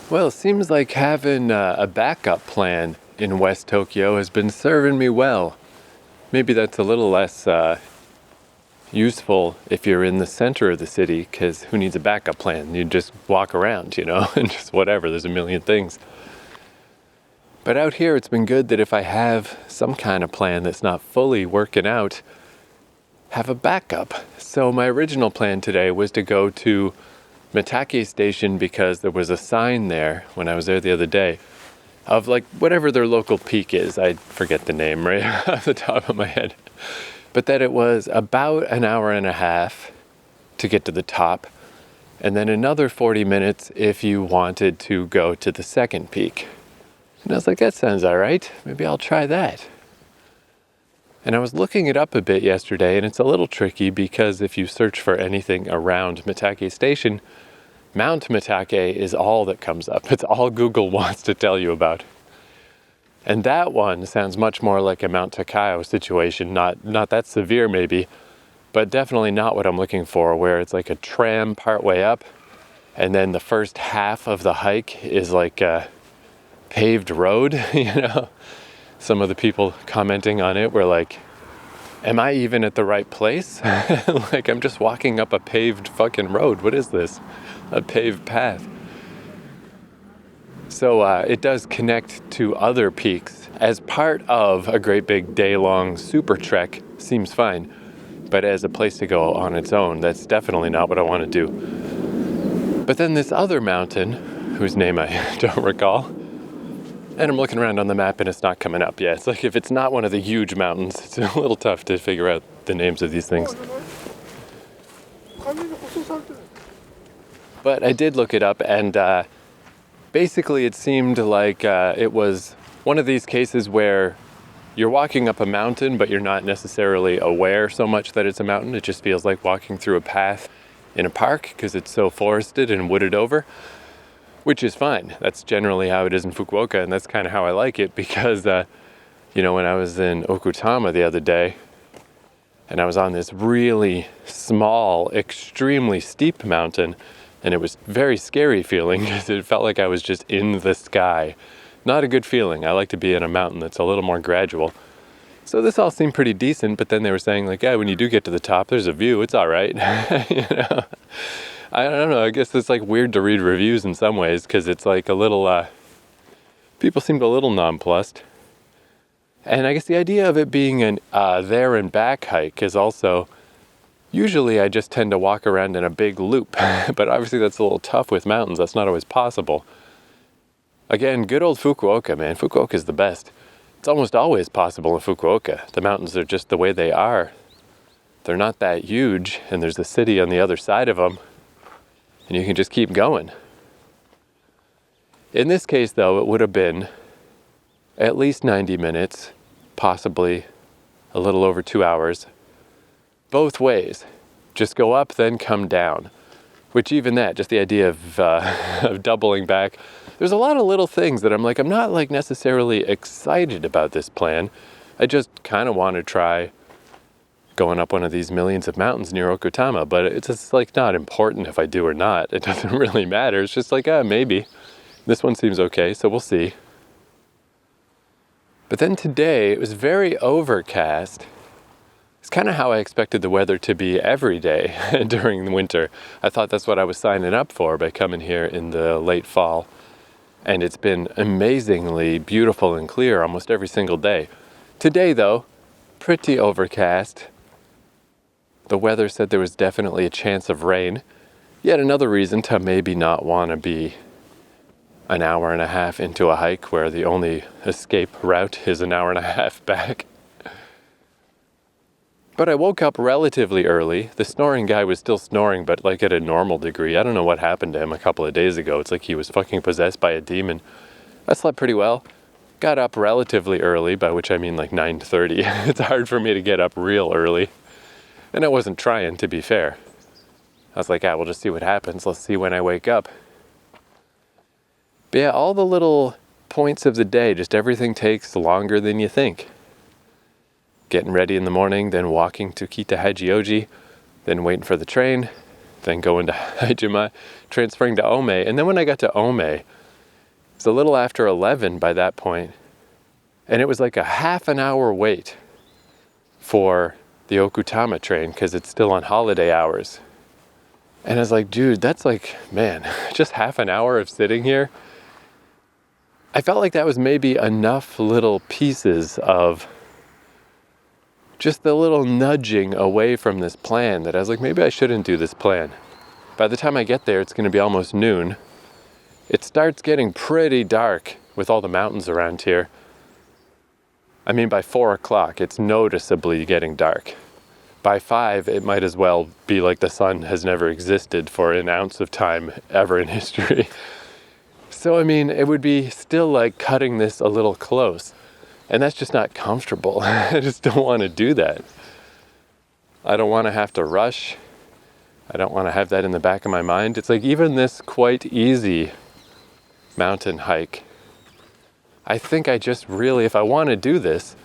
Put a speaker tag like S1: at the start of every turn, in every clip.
S1: Well, it seems like having a backup plan in West Tokyo has been serving me well. Maybe that's a little less useful if you're in the center of the city, because who needs a backup plan? You just walk around, and just whatever, there's a million things. But out here, it's been good that if I have some kind of plan that's not fully working out, have a backup. So my original plan today was to go to Mitake Station because there was a sign there when I was there the other day of like whatever their local peak is. I forget the name right off the top of my head. But that it was about an hour and a half to get to the top, and then another 40 minutes if you wanted to go to the second peak. And I was like, that sounds all right. Maybe I'll try that. And I was looking it up a bit yesterday, and it's a little tricky because if you search for anything around Mitake Station, Mount Mitake is all that comes up. It's all Google wants to tell you about. And that one sounds much more like a Mount Takao situation, not that severe maybe, but definitely not what I'm looking for, where it's like a tram partway up, and then the first half of the hike is like a paved road, Some of the people commenting on it were like, am I even at the right place? Like, I'm just walking up a paved fucking road. What is this? A paved path. So it does connect to other peaks as part of a great big day-long super trek. Seems fine. But as a place to go on its own, that's definitely not what I want to do. But then this other mountain, whose name I don't recall, and I'm looking around on the map and it's not coming up. Yeah, it's like if it's not one of the huge mountains, it's a little tough to figure out the names of these things. But I did look it up, and basically it seemed like it was one of these cases where you're walking up a mountain, but you're not necessarily aware so much that it's a mountain. It just feels like walking through a path in a park because it's so forested and wooded over. Which is fine. That's generally how it is in Fukuoka, and that's kind of how I like it because, when I was in Okutama the other day, and I was on this really small, extremely steep mountain, and it was very scary feeling because it felt like I was just in the sky. Not a good feeling. I like to be in a mountain that's a little more gradual. So this all seemed pretty decent, but then they were saying like, yeah, when you do get to the top, there's a view. It's all right. I don't know, I guess it's like weird to read reviews in some ways because it's like a little, people seemed a little nonplussed. And I guess the idea of it being an there and back hike is also, usually I just tend to walk around in a big loop, but obviously that's a little tough with mountains, that's not always possible. Again, good old Fukuoka, man, Fukuoka is the best. It's almost always possible in Fukuoka. The mountains are just the way they are. They're not that huge, and there's a city on the other side of them. And you can just keep going. In this case, though, it would have been at least 90 minutes, possibly a little over 2 hours, both ways. Just go up, then come down. Which even that, just the idea of doubling back, there's a lot of little things that I'm not like necessarily excited about this plan. I just kind of want to try going up one of these millions of mountains near Okutama, but it's just like not important if I do or not. It doesn't really matter. It's just like, maybe. This one seems okay, so we'll see. But then today, it was very overcast. It's kind of how I expected the weather to be every day during the winter. I thought that's what I was signing up for by coming here in the late fall. And it's been amazingly beautiful and clear almost every single day. Today, though, pretty overcast. The weather said there was definitely a chance of rain. Yet another reason to maybe not want to be an hour and a half into a hike where the only escape route is an hour and a half back. But I woke up relatively early. The snoring guy was still snoring, but like at a normal degree. I don't know what happened to him a couple of days ago. It's like he was fucking possessed by a demon. I slept pretty well. Got up relatively early, by which I mean like 9:30. It's hard for me to get up real early. And I wasn't trying, to be fair. I was like, we'll just see what happens. Let's see when I wake up. But yeah, all the little points of the day, just everything takes longer than you think. Getting ready in the morning, then walking to Kita Hachioji, then waiting for the train, then going to Haijima, transferring to Ome. And then when I got to Ome, It's a little after 11 by that point, and it was like a half an hour wait for the Okutama train because it's still on holiday hours. And I was like, dude, that's like, man, just half an hour of sitting here. I felt like that was maybe enough little pieces of just the little nudging away from this plan that I was like, maybe I shouldn't do this plan. By the time I get there, it's going to be almost noon. It starts getting pretty dark with all the mountains around here. I mean, by 4 o'clock, it's noticeably getting dark. By 5, it might as well be like the sun has never existed for an ounce of time ever in history. So, I mean, it would be still like cutting this a little close. And that's just not comfortable. I just don't want to do that. I don't want to have to rush. I don't want to have that in the back of my mind. It's like even this quite easy mountain hike, I think I just really, if I want to do this,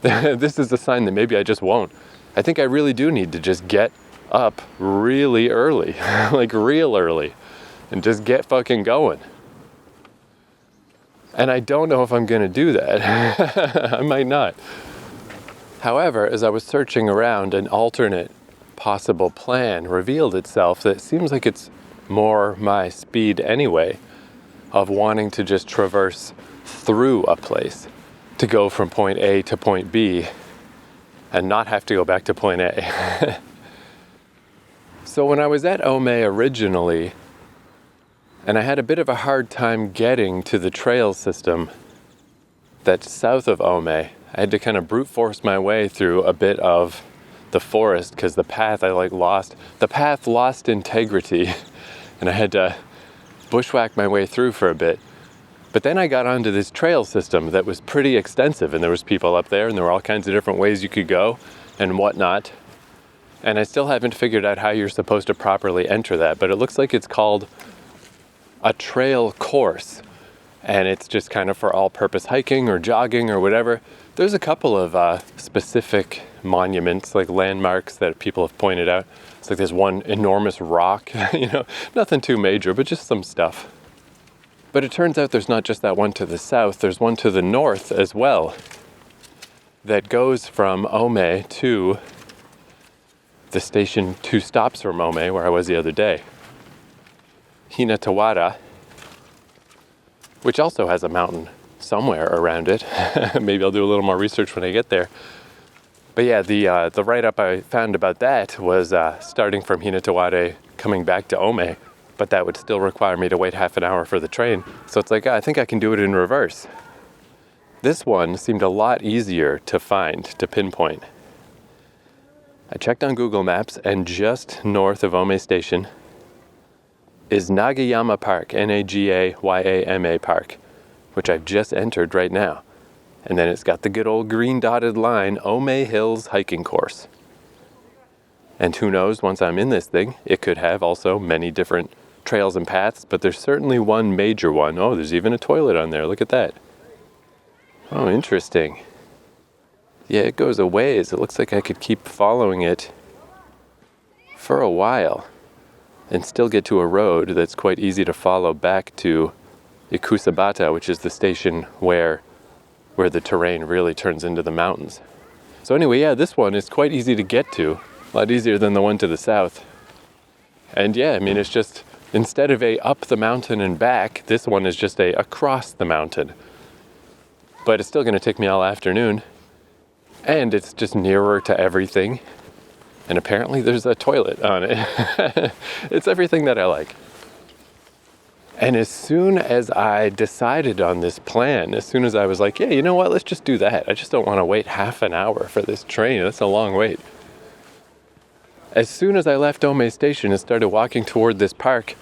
S1: this is a sign that maybe I just won't. I think I really do need to just get up really early, like real early, and just get fucking going. And I don't know if I'm going to do that. I might not. However, as I was searching around, an alternate possible plan revealed itself that seems like it's more my speed anyway, of wanting to just traverse through a place to go from point A to point B and not have to go back to point A. So when I was at Ome originally, and I had a bit of a hard time getting to the trail system that's south of Ome, I had to kind of brute force my way through a bit of the forest because the path lost integrity and I had to bushwhack my way through for a bit. But then I got onto this trail system that was pretty extensive, and there was people up there and there were all kinds of different ways you could go and whatnot. And I still haven't figured out how you're supposed to properly enter that, but it looks like it's called a trail course, and it's just kind of for all-purpose hiking or jogging or whatever. There's a couple of specific monuments, like landmarks that people have pointed out. It's like there's one enormous rock, nothing too major, but just some stuff. But it turns out there's not just that one to the south, there's one to the north as well that goes from Ome to the station 2 stops from Ome, where I was the other day. Hinatawara, which also has a mountain somewhere around it. Maybe I'll do a little more research when I get there. But yeah, the write-up I found about that was starting from Hinatawara, coming back to Ome, but that would still require me to wait half an hour for the train. So it's like, I think I can do it in reverse. This one seemed a lot easier to find, to pinpoint. I checked on Google Maps, and just north of Ome Station is Nagayama Park, N-A-G-A-Y-A-M-A Park, which I've just entered right now. And then it's got the good old green dotted line, Ome Hills Hiking Course. And who knows, once I'm in this thing, it could have also many different trails and paths, but there's certainly one major one. Oh, there's even a toilet on there, look at that. Oh, interesting. Yeah, it goes a ways. It looks like I could keep following it for a while and still get to a road that's quite easy to follow back to Ikusabata, which is the station where the terrain really turns into the mountains. So anyway, yeah, this one is quite easy to get to, a lot easier than the one to the south. And yeah, I mean, it's just, instead of a up the mountain and back, this one is just a across the mountain. But it's still going to take me all afternoon. And it's just nearer to everything. And apparently there's a toilet on it. It's everything that I like. And as soon as I decided on this plan, as soon as I was like, yeah, you know what, let's just do that. I just don't want to wait half an hour for this train. That's a long wait. As soon as I left Ome Station and started walking toward this park,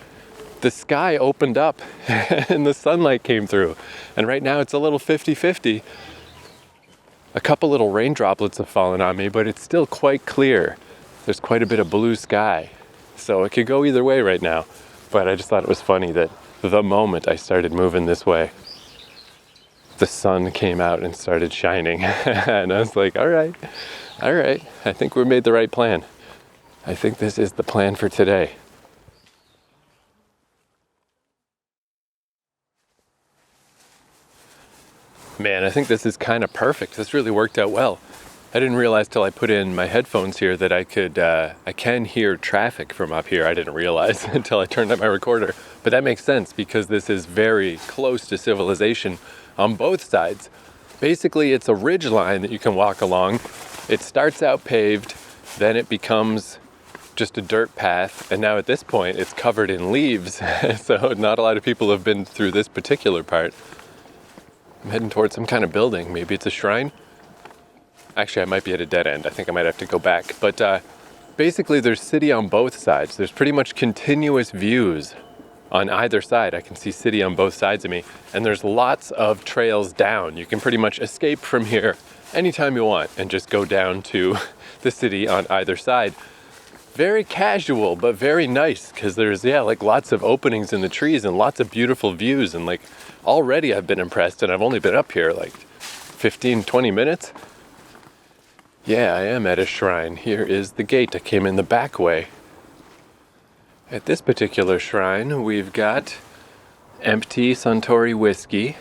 S1: the sky opened up and the sunlight came through. And right now it's a little 50-50. A couple little rain droplets have fallen on me, but it's still quite clear. There's quite a bit of blue sky. So it could go either way right now. But I just thought it was funny that the moment I started moving this way, the sun came out and started shining. And I was like, all right, I think we made the right plan. I think this is the plan for today. Man, I think this is kind of perfect. This really worked out well. I didn't realize till I put in my headphones here that I can hear traffic from up here. I didn't realize until I turned up my recorder. But that makes sense because this is very close to civilization on both sides. Basically, it's a ridge line that you can walk along. It starts out paved, then it becomes just a dirt path, and now at this point it's covered in leaves. So not a lot of people have been through this particular part. I'm heading towards some kind of building. Maybe it's a shrine. Actually, I might be at a dead end. I think I might have to go back. But basically, there's city on both sides. There's pretty much continuous views on either side. I can see city on both sides of me. And there's lots of trails down. You can pretty much escape from here anytime you want and just go down to the city on either side. Very casual, but very nice, because there's, like lots of openings in the trees and lots of beautiful views. And like already I've been impressed, and I've only been up here like 15, 20 minutes. Yeah, I am at a shrine. Here is the gate. I came in the back way. At this particular shrine, we've got empty Suntory whiskey,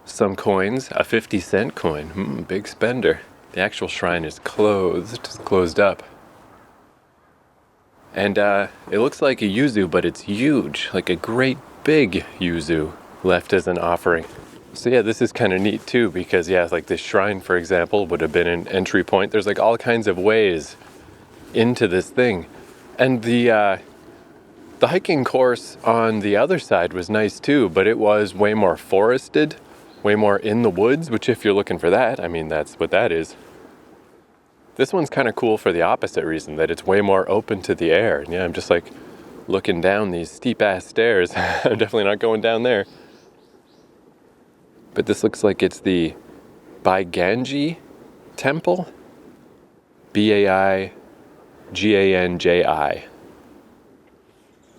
S1: some coins, a 50-cent coin. Big spender. The actual shrine is closed up. And it looks like a yuzu, but it's huge, like a great big yuzu left as an offering. So yeah, this is kind of neat too, because like this shrine, for example, would have been an entry point. There's like all kinds of ways into this thing. And the hiking course on the other side was nice too, but it was way more forested, way more in the woods, which if you're looking for that, I mean, that's what that is. This one's kind of cool for the opposite reason, that it's way more open to the air. And I'm just like looking down these steep ass stairs. I'm definitely not going down there. But this looks like it's the Baiganji Temple. Baiganji.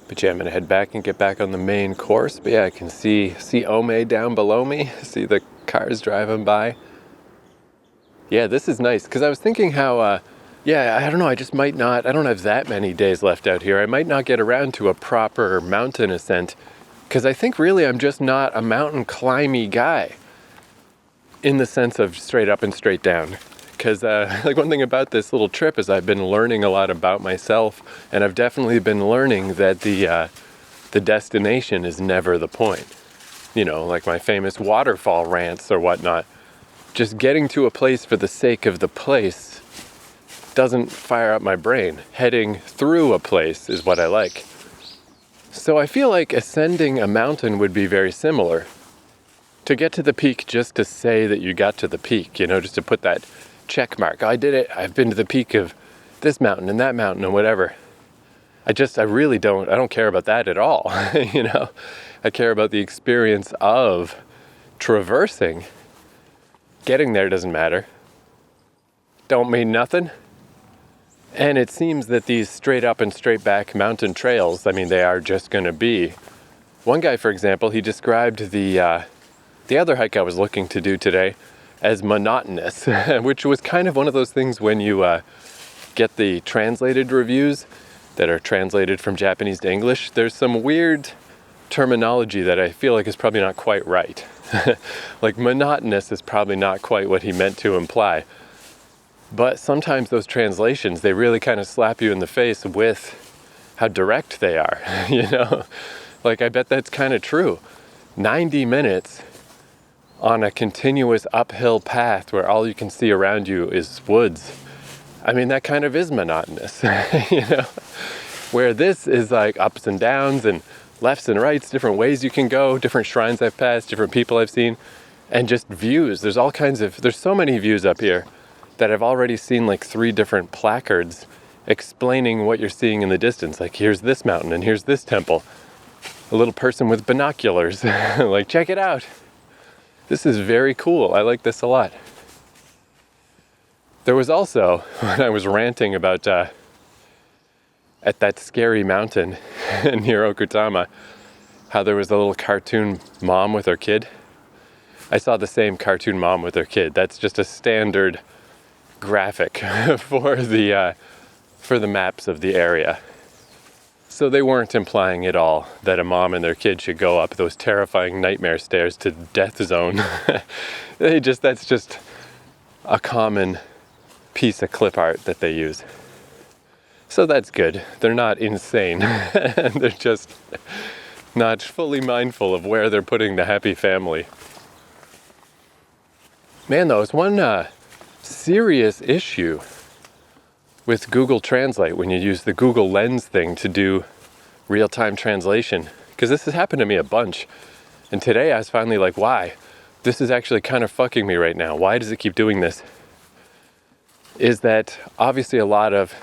S1: But I'm going to head back and get back on the main course. But I can see Ome down below me. See the cars driving by. Yeah, this is nice. Because I was thinking how, I don't know, I don't have that many days left out here. I might not get around to a proper mountain ascent. Because I think really I'm just not a mountain climby guy in the sense of straight up and straight down. Because like one thing about this little trip is I've been learning a lot about myself, and I've definitely been learning that the destination is never the point. Like my famous waterfall rants or whatnot. Just getting to a place for the sake of the place doesn't fire up my brain. Heading through a place is what I like. So I feel like ascending a mountain would be very similar. To get to the peak just to say that you got to the peak, just to put that check mark. I did it. I've been to the peak of this mountain and that mountain and whatever. I don't care about that at all. I care about the experience of traversing. Getting there doesn't matter. Don't mean nothing. And it seems that these straight up and straight back mountain trails, they are just going to be. One guy, for example, he described the other hike I was looking to do today as monotonous, which was kind of one of those things when you get the translated reviews that are translated from Japanese to English. There's some weird terminology that I feel like is probably not quite right. Like monotonous is probably not quite what he meant to imply. But sometimes those translations, they really kind of slap you in the face with how direct they are, Like, I bet that's kind of true. 90 minutes on a continuous uphill path where all you can see around you is woods. That kind of is monotonous, Where this is like ups and downs and lefts and rights, different ways you can go, different shrines I've passed, different people I've seen, and just views. There's so many views up here that I've already seen like 3 different placards explaining what you're seeing in the distance. Like, here's this mountain and here's this temple. A little person with binoculars, like, check it out. This is very cool. I like this a lot. There was also, when I was ranting about at that scary mountain near Okutama, how there was a little cartoon mom with her kid. I saw the same cartoon mom with her kid. That's just a standard graphic for the maps of the area. So they weren't implying at all that a mom and their kid should go up those terrifying nightmare stairs to the death zone. That's just a common piece of clip art that they use. So that's good. They're not insane. They're just not fully mindful of where they're putting the happy family. Man, though, it's one serious issue with Google Translate when you use the Google Lens thing to do real-time translation. Because this has happened to me a bunch. And today I was finally like, why? This is actually kind of fucking me right now. Why does it keep doing this? Is that obviously a lot of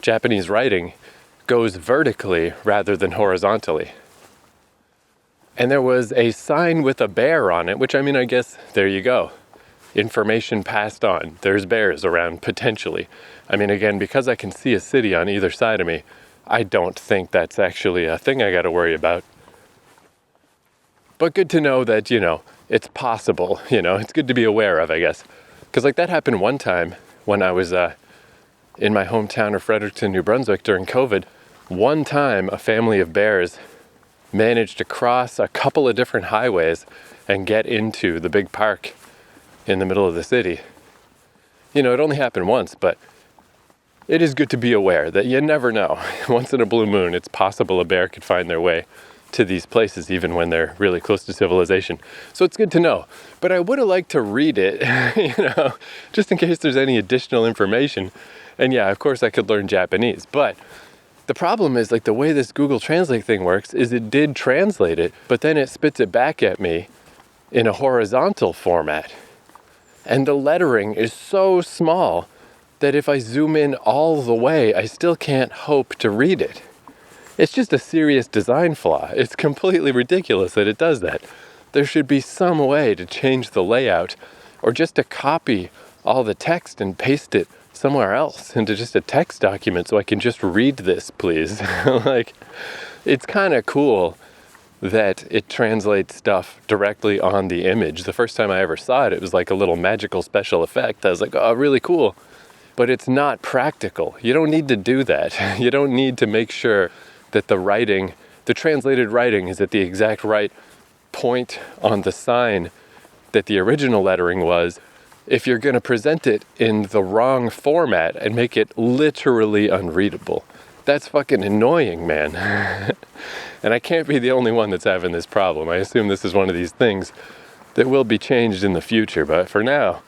S1: Japanese writing goes vertically rather than horizontally. And there was a sign with a bear on it, which I guess, there you go. Information passed on. There's bears around, potentially. Again, because I can see a city on either side of me, I don't think that's actually a thing I gotta worry about. But good to know that, it's possible, it's good to be aware of, I guess. Because that happened one time when I was in my hometown of Fredericton, New Brunswick during COVID. One time, a family of bears managed to cross a couple of different highways and get into the big park in the middle of the city. It only happened once, but it is good to be aware that you never know. Once in a blue moon, it's possible a bear could find their way to these places even when they're really close to civilization. So it's good to know. But I would have liked to read it, just in case there's any additional information. And yeah, of course I could learn Japanese, but the problem is the way this Google Translate thing works is it did translate it, but then it spits it back at me in a horizontal format. And the lettering is so small that if I zoom in all the way, I still can't hope to read it. It's just a serious design flaw. It's completely ridiculous that it does that. There should be some way to change the layout, or just to copy all the text and paste it somewhere else into just a text document so I can just read this, please. It's kind of cool that it translates stuff directly on the image. The first time I ever saw it, it was like a little magical special effect. I was like, oh, really cool. But it's not practical. You don't need to do that. You don't need to make sure that the translated writing is at the exact right point on the sign that the original lettering was, if you're going to present it in the wrong format and make it literally unreadable. That's fucking annoying, man. And I can't be the only one that's having this problem. I assume this is one of these things that will be changed in the future, but for now,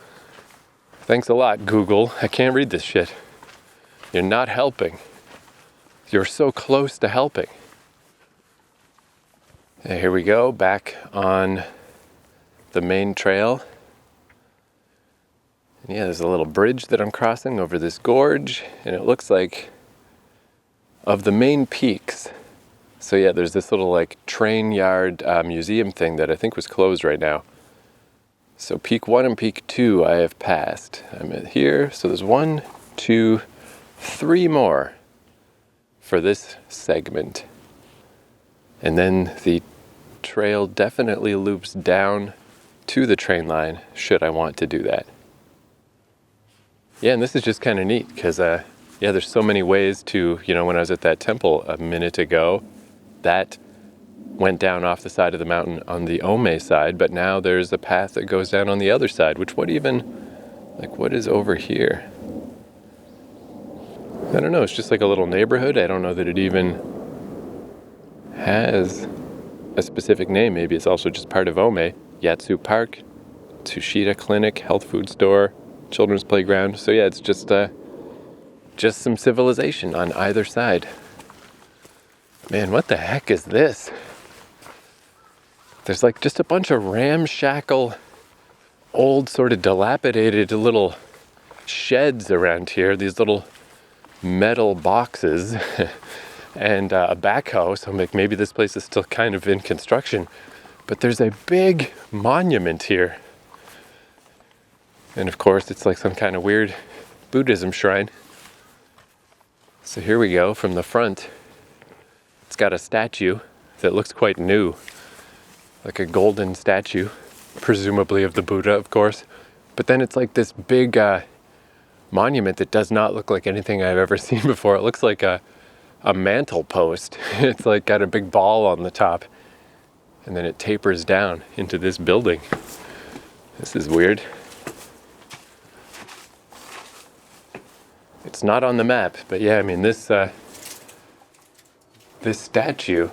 S1: thanks a lot, Google. I can't read this shit. You're not helping. You're so close to helping. And here we go, back on the main trail. And yeah, there's a little bridge that I'm crossing over this gorge, and it looks like of the main peaks. So yeah, there's this little train yard museum thing that I think was closed right now. So peak 1 and peak 2 I have passed. I'm at here, so there's 1, 2, 3 more for this segment. And then the trail definitely loops down to the train line, should I want to do that. Yeah, and this is just kind of neat, because there's so many ways to, when I was at that temple a minute ago, that went down off the side of the mountain on the Ome side, but now there's a path that goes down on the other side, which what is over here? I don't know, it's just like a little neighborhood. I don't know that it even has a specific name. Maybe it's also just part of Ome. Yatsu Park, Tsushita Clinic, health food store, children's playground. So yeah, it's just some civilization on either side. Man, what the heck is this? There's just a bunch of ramshackle, old sort of dilapidated little sheds around here. These little metal boxes and a backhoe. So maybe this place is still kind of in construction. But there's a big monument here. And of course, it's like some kind of weird Buddhism shrine. So here we go from the front. It's got a statue that looks quite new, like a golden statue, presumably of the Buddha, of course. But then it's like this big monument that does not look like anything I've ever seen before. It looks like a mantle post. It's like got a big ball on the top, and then it tapers down into this building. This is weird. It's not on the map, but yeah, I mean, this statue,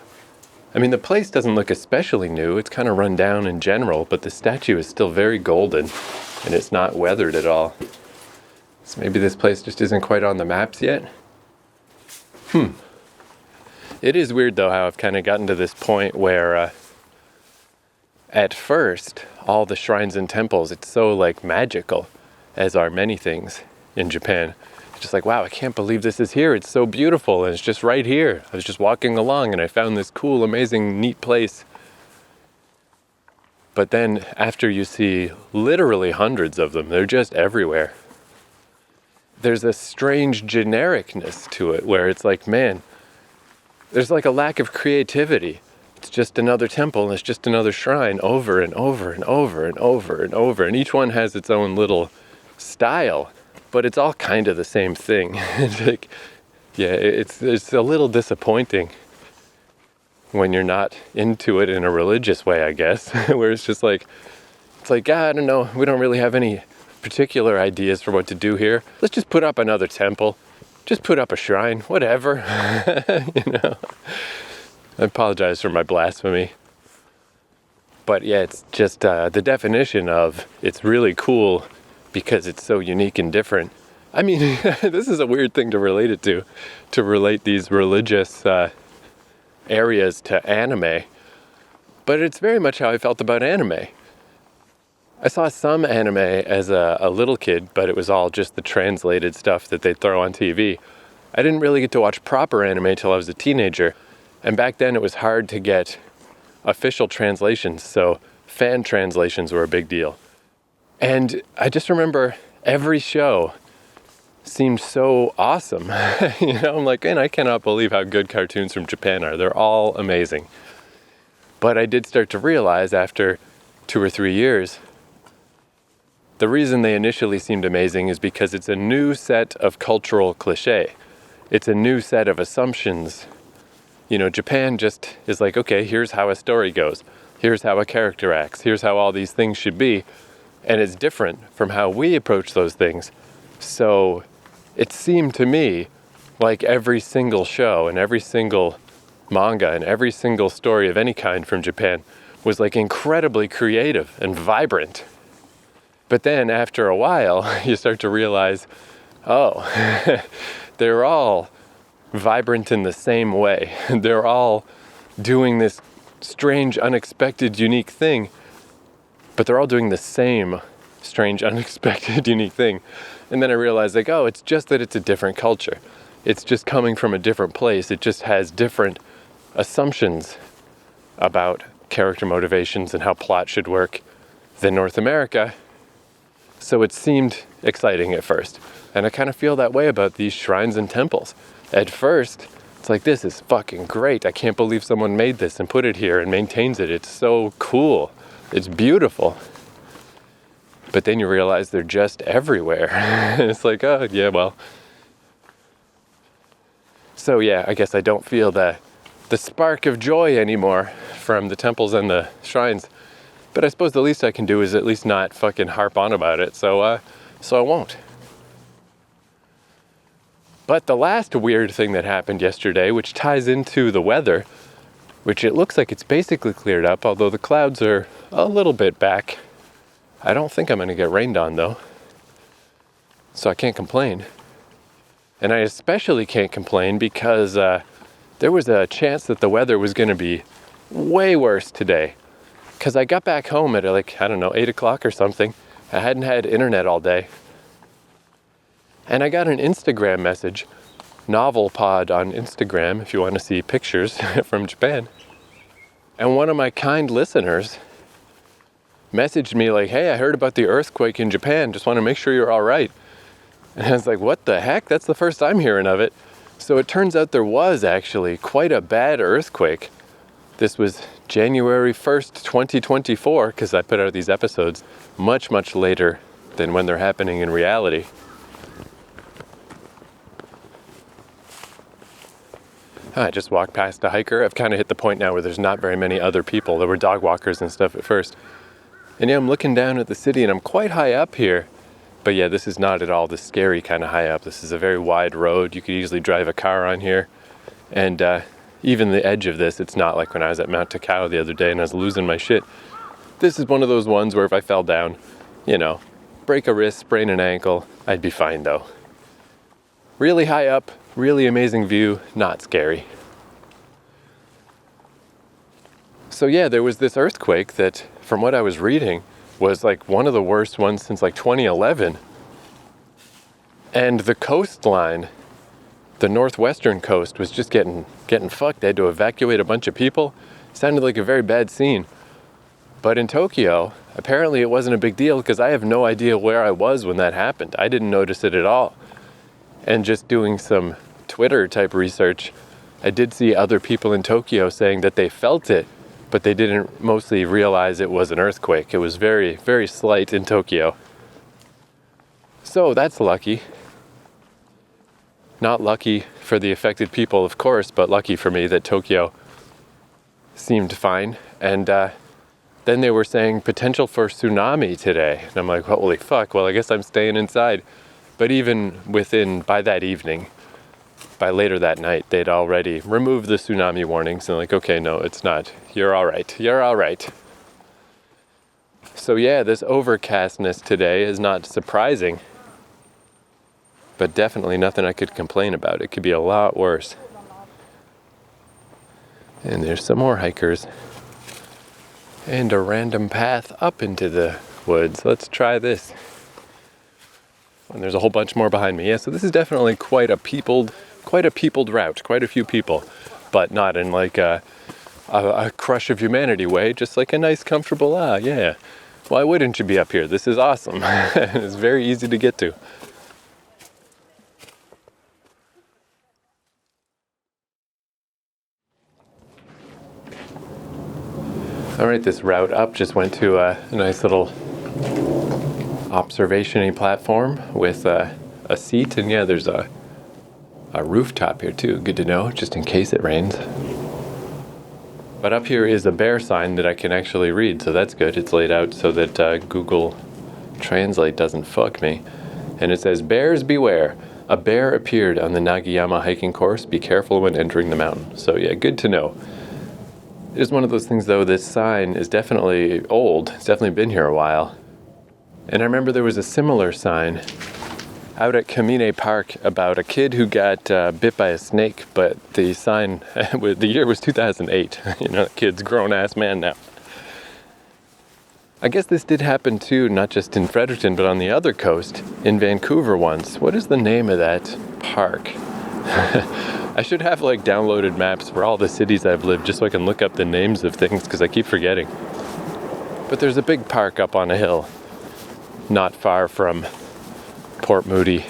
S1: I mean, the place doesn't look especially new. It's kind of run down in general, but the statue is still very golden, and it's not weathered at all. So maybe this place just isn't quite on the maps yet. It is weird, though, how I've kind of gotten to this point where at first, all the shrines and temples, it's so like magical, as are many things in Japan. It's just like, wow, I can't believe this is here. It's so beautiful, and it's just right here. I was just walking along, and I found this cool, amazing, neat place. But then after you see literally hundreds of them, they're just everywhere. There's a strange genericness to it, where it's like, man, there's like a lack of creativity. It's just another temple, and it's just another shrine over and over and over and over and over. And each one has its own little style, but it's all kind of the same thing. It's like, yeah, it's a little disappointing when you're not into it in a religious way, I guess, where it's just like, I don't know, we don't really have any particular ideas for what to do here. Let's just put up another temple. Just put up a shrine, whatever. You know. I apologize for my blasphemy. But yeah, it's just the definition of it's really cool because it's so unique and different. I mean, this is a weird thing to relate it to relate these religious areas to anime. But it's very much how I felt about anime. I saw some anime as a little kid, but it was all just the translated stuff that they'd throw on TV. I didn't really get to watch proper anime till I was a teenager. And back then it was hard to get official translations, so fan translations were a big deal. And I just remember every show seemed so awesome. You know, I'm like, man, I cannot believe how good cartoons from Japan are. They're all amazing. But I did start to realize after 2 or 3 years, the reason they initially seemed amazing is because it's a new set of cultural cliché. It's a new set of assumptions. You know, Japan just is like, okay, here's how a story goes. Here's how a character acts. Here's how all these things should be. And it's different from how we approach those things. So it seemed to me like every single show and every single manga and every single story of any kind from Japan was like incredibly creative and vibrant. But then after a while, you start to realize, oh, they're all vibrant in the same way. They're all doing this strange, unexpected, unique thing, but they're all doing the same strange, unexpected, unique thing. And then I realized, like, oh, it's just that it's a different culture. It's just coming from a different place. It just has different assumptions about character motivations and how plot should work than North America. So it seemed exciting at first. And I kind of feel that way about these shrines and temples. At first, it's like, this is fucking great. I can't believe someone made this and put it here and maintains it. It's so cool. It's beautiful. But then you realize they're just everywhere. It's like, oh, yeah, well. So yeah, I guess I don't feel the spark of joy anymore from the temples and the shrines. But I suppose the least I can do is at least not fucking harp on about it. So I won't. But the last weird thing that happened yesterday, which ties into the weather, which it looks like it's basically cleared up, although the clouds are a little bit back. I don't think I'm going to get rained on, though. So I can't complain. And I especially can't complain because there was a chance that the weather was going to be way worse today. Because I got back home at 8 o'clock or something. I hadn't had internet all day. And I got an Instagram message, Novel Pod on Instagram, if you want to see pictures from Japan. And one of my kind listeners messaged me like, hey, I heard about the earthquake in Japan. Just want to make sure you're all right. And I was like, what the heck? That's the first I'm hearing of it. So it turns out there was actually quite a bad earthquake. This was January 1st, 2024, because I put out these episodes much, much later than when they're happening in reality. I just walked past a hiker. I've kind of hit the point now where there's not very many other people. There were dog walkers and stuff at first. And yeah, I'm looking down at the city and I'm quite high up here. But yeah, this is not at all the scary kind of high up. This is a very wide road. You could easily drive a car on here. And even the edge of this, it's not like when I was at Mount Takao the other day and I was losing my shit. This is one of those ones where if I fell down, break a wrist, sprain an ankle, I'd be fine though. Really high up, really amazing view, not scary. So yeah, there was this earthquake that, from what I was reading, was like one of the worst ones since like 2011. And the coastline, the northwestern coast, was just getting fucked. They had to evacuate a bunch of people. Sounded like a very bad scene. But in Tokyo, apparently it wasn't a big deal because I have no idea where I was when that happened. I didn't notice it at all. And just doing some Twitter type research, I did see other people in Tokyo saying that they felt it, but they didn't mostly realize it was an earthquake. It was very, very slight in Tokyo. So that's lucky. Not lucky for the affected people, of course, but lucky for me that Tokyo seemed fine. And then they were saying potential for tsunami today. And I'm like, holy fuck, well, I guess I'm staying inside. But even by that evening, by later that night, they'd already removed the tsunami warnings. And like, okay, no, it's not. You're all right. So yeah, this overcastness today is not surprising. But definitely nothing I could complain about. It could be a lot worse. And there's some more hikers. And a random path up into the woods. Let's try this. And there's a whole bunch more behind me. Yeah, so this is definitely quite a peopled route. Quite a few people. But not in like a crush of humanity way. Just like a nice, comfortable, yeah. Why wouldn't you be up here? This is awesome. It's very easy to get to. All right, this route up just went to a nice little observation-y platform with a seat, and yeah, there's a rooftop here too. Good to know, just in case it rains. But up here is a bear sign that I can actually read, so that's good. It's laid out so that Google Translate doesn't fuck me. And it says, "Bears beware. A bear appeared on the Nagayama hiking course. Be careful when entering the mountain." So yeah, good to know. It is one of those things, though, this sign is definitely old. It's definitely been here a while. And I remember there was a similar sign out at Kamine Park about a kid who got bit by a snake, but the sign, the year was 2008. The kid's grown-ass man now. I guess this did happen, too, not just in Fredericton, but on the other coast, in Vancouver once. What is the name of that park? I should have downloaded maps for all the cities I've lived just so I can look up the names of things because I keep forgetting. But there's a big park up on a hill not far from Port Moody.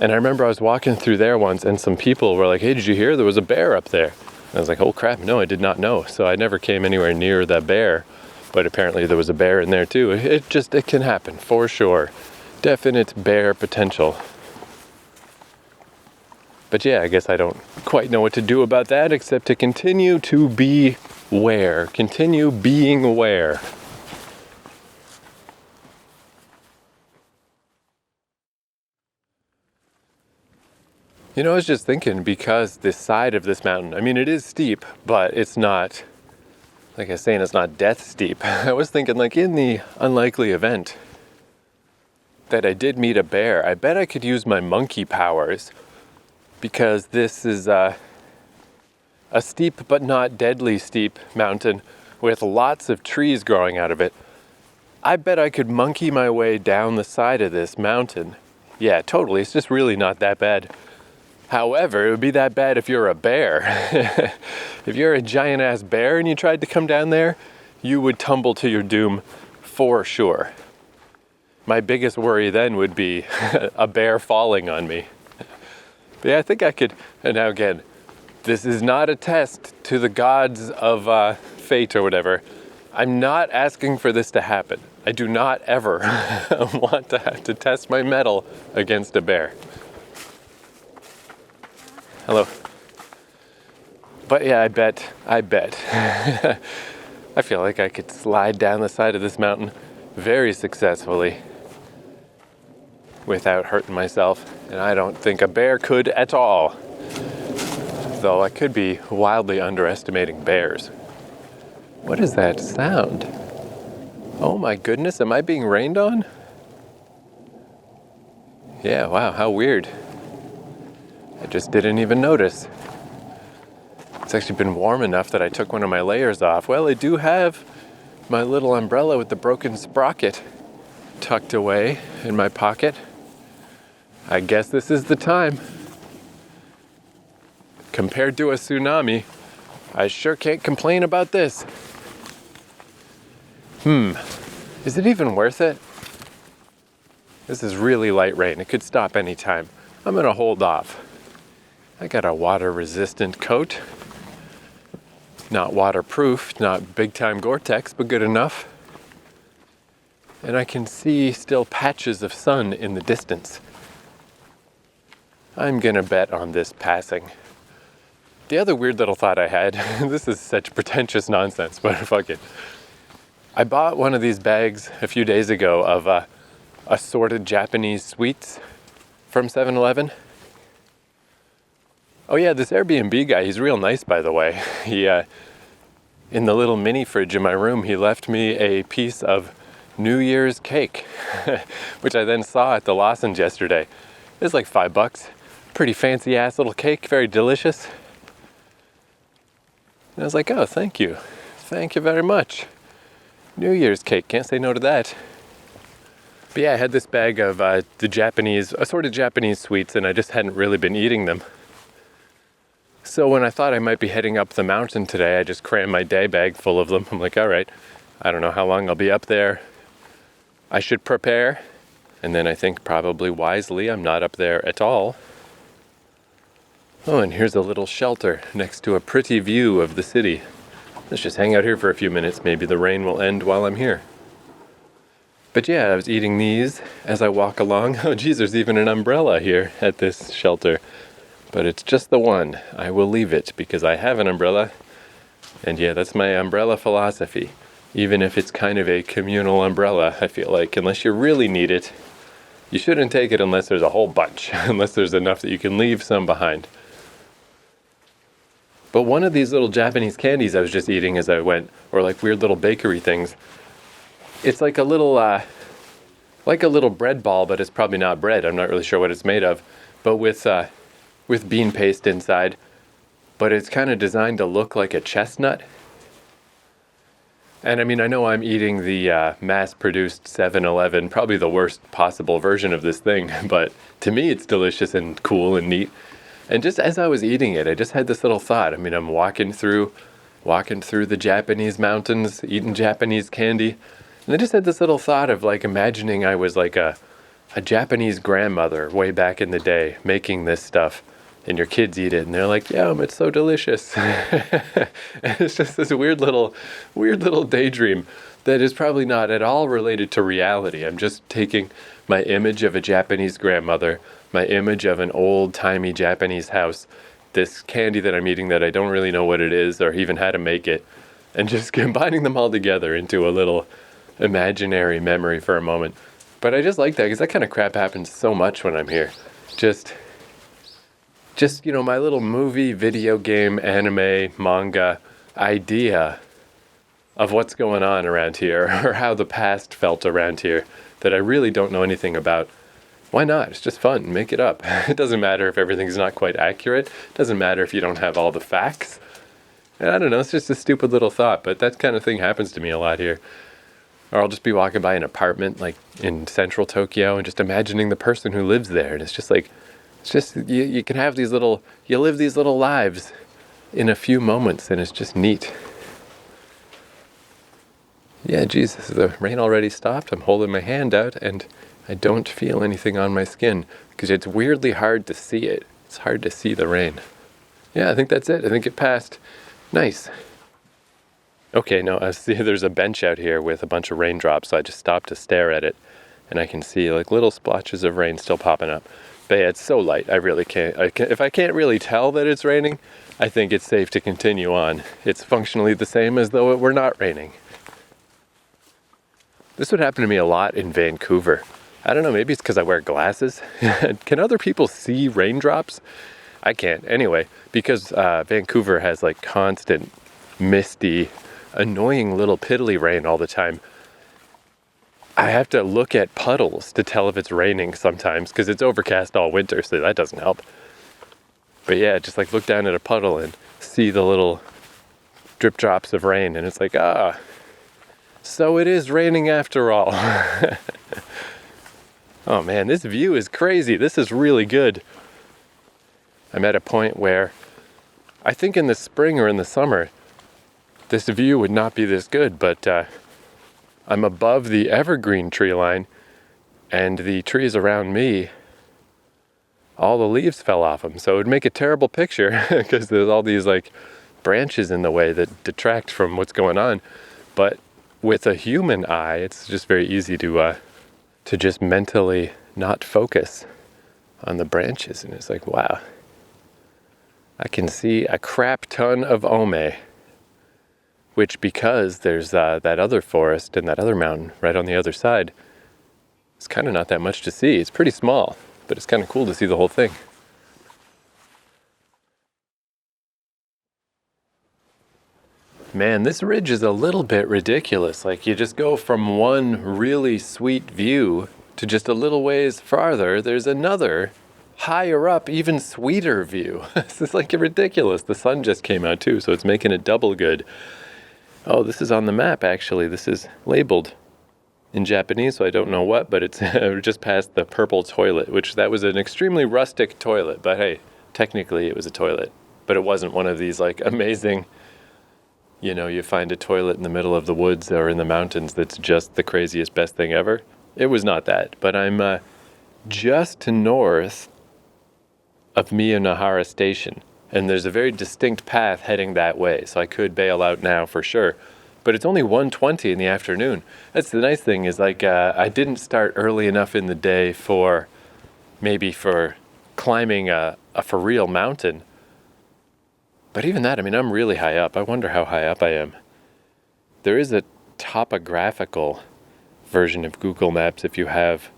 S1: And I remember I was walking through there once and some people were like, "Hey, did you hear there was a bear up there?" And I was like, "Oh crap, no, I did not know." So I never came anywhere near the bear, but apparently there was a bear in there too. It can happen for sure. Definite bear potential. But yeah, I guess I don't quite know what to do about that except to continue to be aware. Continue being aware. I was just thinking, because this side of this mountain, I mean, it is steep, but it's not, like I was saying, it's not death steep. I was thinking, in the unlikely event that I did meet a bear, I bet I could use my monkey powers. Because this is a steep but not deadly steep mountain with lots of trees growing out of it. I bet I could monkey my way down the side of this mountain. Yeah, totally. It's just really not that bad. However, it would be that bad if you're a bear. If you're a giant-ass bear and you tried to come down there, you would tumble to your doom for sure. My biggest worry then would be a bear falling on me. But yeah, I think I could, and now again, this is not a test to the gods of fate or whatever. I'm not asking for this to happen. I do not ever want to have to test my mettle against a bear. Hello. But yeah, I bet. I feel like I could slide down the side of this mountain very successfully without hurting myself, and I don't think a bear could at all. Though I could be wildly underestimating bears. What is that sound? Oh my goodness, am I being rained on? Yeah, wow, how weird. I just didn't even notice. It's actually been warm enough that I took one of my layers off. Well, I do have my little umbrella with the broken sprocket tucked away in my pocket. I guess this is the time. Compared to a tsunami, I sure can't complain about this. Is it even worth it? This is really light rain. It could stop anytime. I'm gonna hold off. I got a water-resistant coat. Not waterproof, not big-time Gore-Tex, but good enough. And I can see still patches of sun in the distance. I'm gonna bet on this passing. The other weird little thought I had, this is such pretentious nonsense, but fuck it. I bought one of these bags a few days ago of assorted Japanese sweets from 7-Eleven. Oh yeah, this Airbnb guy, he's real nice, by the way. He, in the little mini fridge in my room, he left me a piece of New Year's cake, which I then saw at the Lawson's yesterday. It was like $5. Pretty fancy ass little cake, very delicious. And I was like, oh, thank you. Thank you very much. New Year's cake, can't say no to that. But yeah, I had this bag of the assorted Japanese sweets, and I just hadn't really been eating them. So when I thought I might be heading up the mountain today, I just crammed my day bag full of them. I'm like, all right, I don't know how long I'll be up there. I should prepare. And then I think probably wisely, I'm not up there at all. Oh, and here's a little shelter next to a pretty view of the city. Let's just hang out here for a few minutes. Maybe the rain will end while I'm here. But yeah, I was eating these as I walk along. Oh geez, there's even an umbrella here at this shelter. But it's just the one. I will leave it because I have an umbrella. And yeah, that's my umbrella philosophy. Even if it's kind of a communal umbrella, I feel like unless you really need it, you shouldn't take it unless there's a whole bunch, unless there's enough that you can leave some behind. But one of these little Japanese candies I was just eating as I went, or like weird little bakery things, it's like a little bread ball, but it's probably not bread. I'm not really sure what it's made of, but with bean paste inside. But it's kind of designed to look like a chestnut. And I mean, I know I'm eating the mass-produced 7-Eleven, probably the worst possible version of this thing, but to me it's delicious and cool and neat. And just as I was eating it, I just had this little thought. I mean, I'm walking through the Japanese mountains, eating Japanese candy, and I just had this little thought of like imagining I was like a Japanese grandmother way back in the day making this stuff. And your kids eat it, and they're like, "Yum, it's so delicious." And it's just this weird little daydream that is probably not at all related to reality. I'm just taking my image of a Japanese grandmother, my image of an old-timey Japanese house, this candy that I'm eating that I don't really know what it is or even how to make it, and just combining them all together into a little imaginary memory for a moment. But I just like that because that kind of crap happens so much when I'm here. Just, you know, my little movie, video game, anime, manga idea of what's going on around here or how the past felt around here that I really don't know anything about. Why not? It's just fun. Make it up. It doesn't matter if everything's not quite accurate. It doesn't matter if you don't have all the facts. And I don't know. It's just a stupid little thought, but that kind of thing happens to me a lot here. Or I'll just be walking by an apartment like in central Tokyo and just imagining the person who lives there. And it's just like, you can have you live these little lives in a few moments, and it's just neat. Yeah, Jesus, the rain already stopped. I'm holding my hand out, and I don't feel anything on my skin because it's weirdly hard to see it. It's hard to see the rain. Yeah, I think that's it. I think it passed. Nice. Okay, no, I see there's a bench out here with a bunch of raindrops, so I just stopped to stare at it, and I can see like little splotches of rain still popping up. But yeah, it's so light, I really can't. If I can't really tell that it's raining, I think it's safe to continue on. It's functionally the same as though it were not raining. This would happen to me a lot in Vancouver. I don't know, maybe it's because I wear glasses. Can other people see raindrops? I can't. Anyway, because Vancouver has like constant, misty, annoying little piddly rain all the time, I have to look at puddles to tell if it's raining sometimes, because it's overcast all winter, so that doesn't help. But yeah, just like look down at a puddle and see the little drip drops of rain, and it's like, so it is raining after all. Oh man, this view is crazy. This is really good. I'm at a point where I think in the spring or in the summer, this view would not be this good, but I'm above the evergreen tree line, and the trees around me, all the leaves fell off them. So it would make a terrible picture because there's all these like branches in the way that detract from what's going on. But with a human eye, it's just very easy to just mentally not focus on the branches. And it's like, wow, I can see a crap ton of ome, which, because there's that other forest and that other mountain right on the other side, it's kind of not that much to see. It's pretty small, but it's kind of cool to see the whole thing. Man, this ridge is a little bit ridiculous. Like, you just go from one really sweet view to just a little ways farther, there's another higher up, even sweeter view. This is like ridiculous. The sun just came out too, so it's making it double good. Oh, this is on the map, actually. This is labeled in Japanese, so I don't know what, but it's just past the purple toilet, which that was an extremely rustic toilet. But hey, technically it was a toilet. But it wasn't one of these like amazing, you find a toilet in the middle of the woods or in the mountains that's just the craziest, best thing ever. It was not that. But I'm just to north of Miyanohara Station. And there's a very distinct path heading that way, so I could bail out now for sure. But it's only 1:20 in the afternoon. That's the nice thing, is like I didn't start early enough in the day for climbing a for real mountain. But even that, I mean, I'm really high up. I wonder how high up I am. There is a topographical version of Google Maps if you have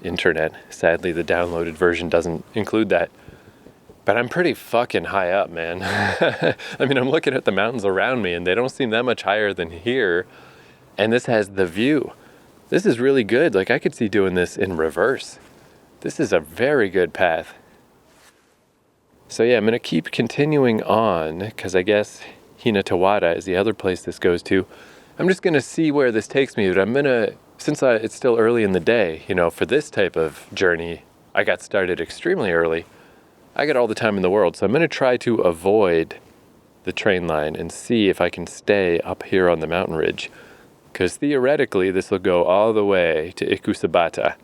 S1: internet. Sadly, the downloaded version doesn't include that. But I'm pretty fucking high up, man. I mean, I'm looking at the mountains around me, and they don't seem that much higher than here. And this has the view. This is really good. Like, I could see doing this in reverse. This is a very good path. So yeah, I'm going to keep continuing on, because I guess Hinatawada is the other place this goes to. I'm just going to see where this takes me, but I'm going to, since it's still early in the day, for this type of journey, I got started extremely early. I got all the time in the world, so I'm going to try to avoid the train line and see if I can stay up here on the mountain ridge, because theoretically this will go all the way to Ikusabata.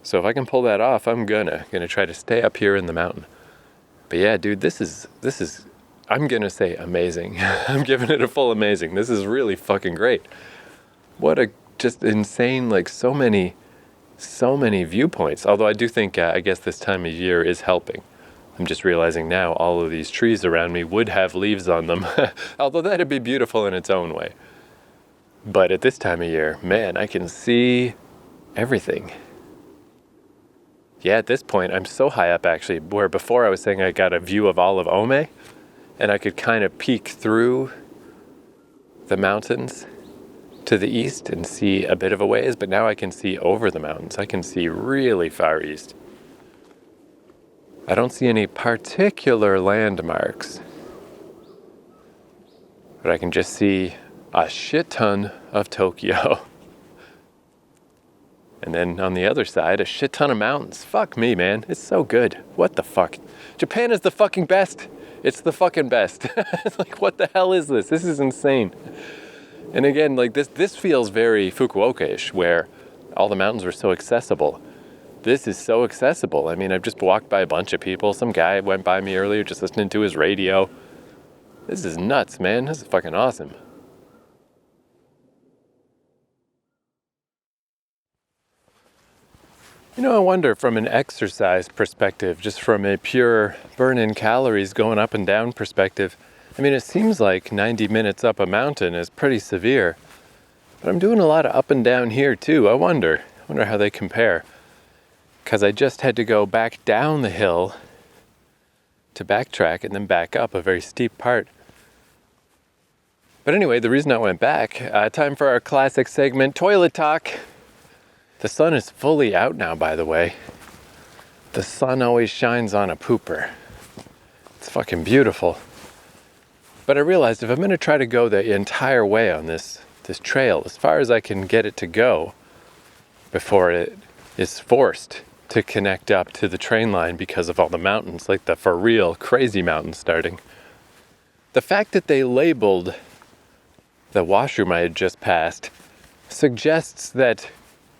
S1: So if I can pull that off, I'm gonna try to stay up here in the mountain. But yeah, dude, this is I'm gonna say amazing. I'm giving it a full amazing. This is really fucking great. What a just insane, like so many viewpoints. Although I do think, I guess this time of year is helping. I'm just realizing now all of these trees around me would have leaves on them. Although that'd be beautiful in its own way. But at this time of year, man, I can see everything. Yeah, at this point, I'm so high up actually, where before I was saying I got a view of all of Ome, and I could kind of peek through the mountains to the east and see a bit of a ways, but now I can see over the mountains. I can see really far east. I don't see any particular landmarks, but I can just see a shit ton of Tokyo. And then on the other side, a shit ton of mountains. Fuck me, man. It's so good. What the fuck? Japan is the fucking best. It's the fucking best. It's like, what the hell is this? This is insane. And again, like this feels very Fukuoka-ish, where all the mountains were so accessible. This is so accessible. I mean, I've just walked by a bunch of people. Some guy went by me earlier just listening to his radio. This is nuts, man. This is fucking awesome. I wonder from an exercise perspective, just from a pure burn-in calories going up and down perspective. I mean, it seems like 90 minutes up a mountain is pretty severe, but I'm doing a lot of up and down here too. I wonder how they compare. Because I just had to go back down the hill to backtrack and then back up a very steep part. But anyway, the reason I went back, time for our classic segment, toilet talk. The sun is fully out now, by the way. The sun always shines on a pooper. It's fucking beautiful. But I realized if I'm going to try to go the entire way on this trail, as far as I can get it to go, before it is forced to connect up to the train line because of all the mountains, like the for real crazy mountains starting. The fact that they labeled the washroom I had just passed suggests that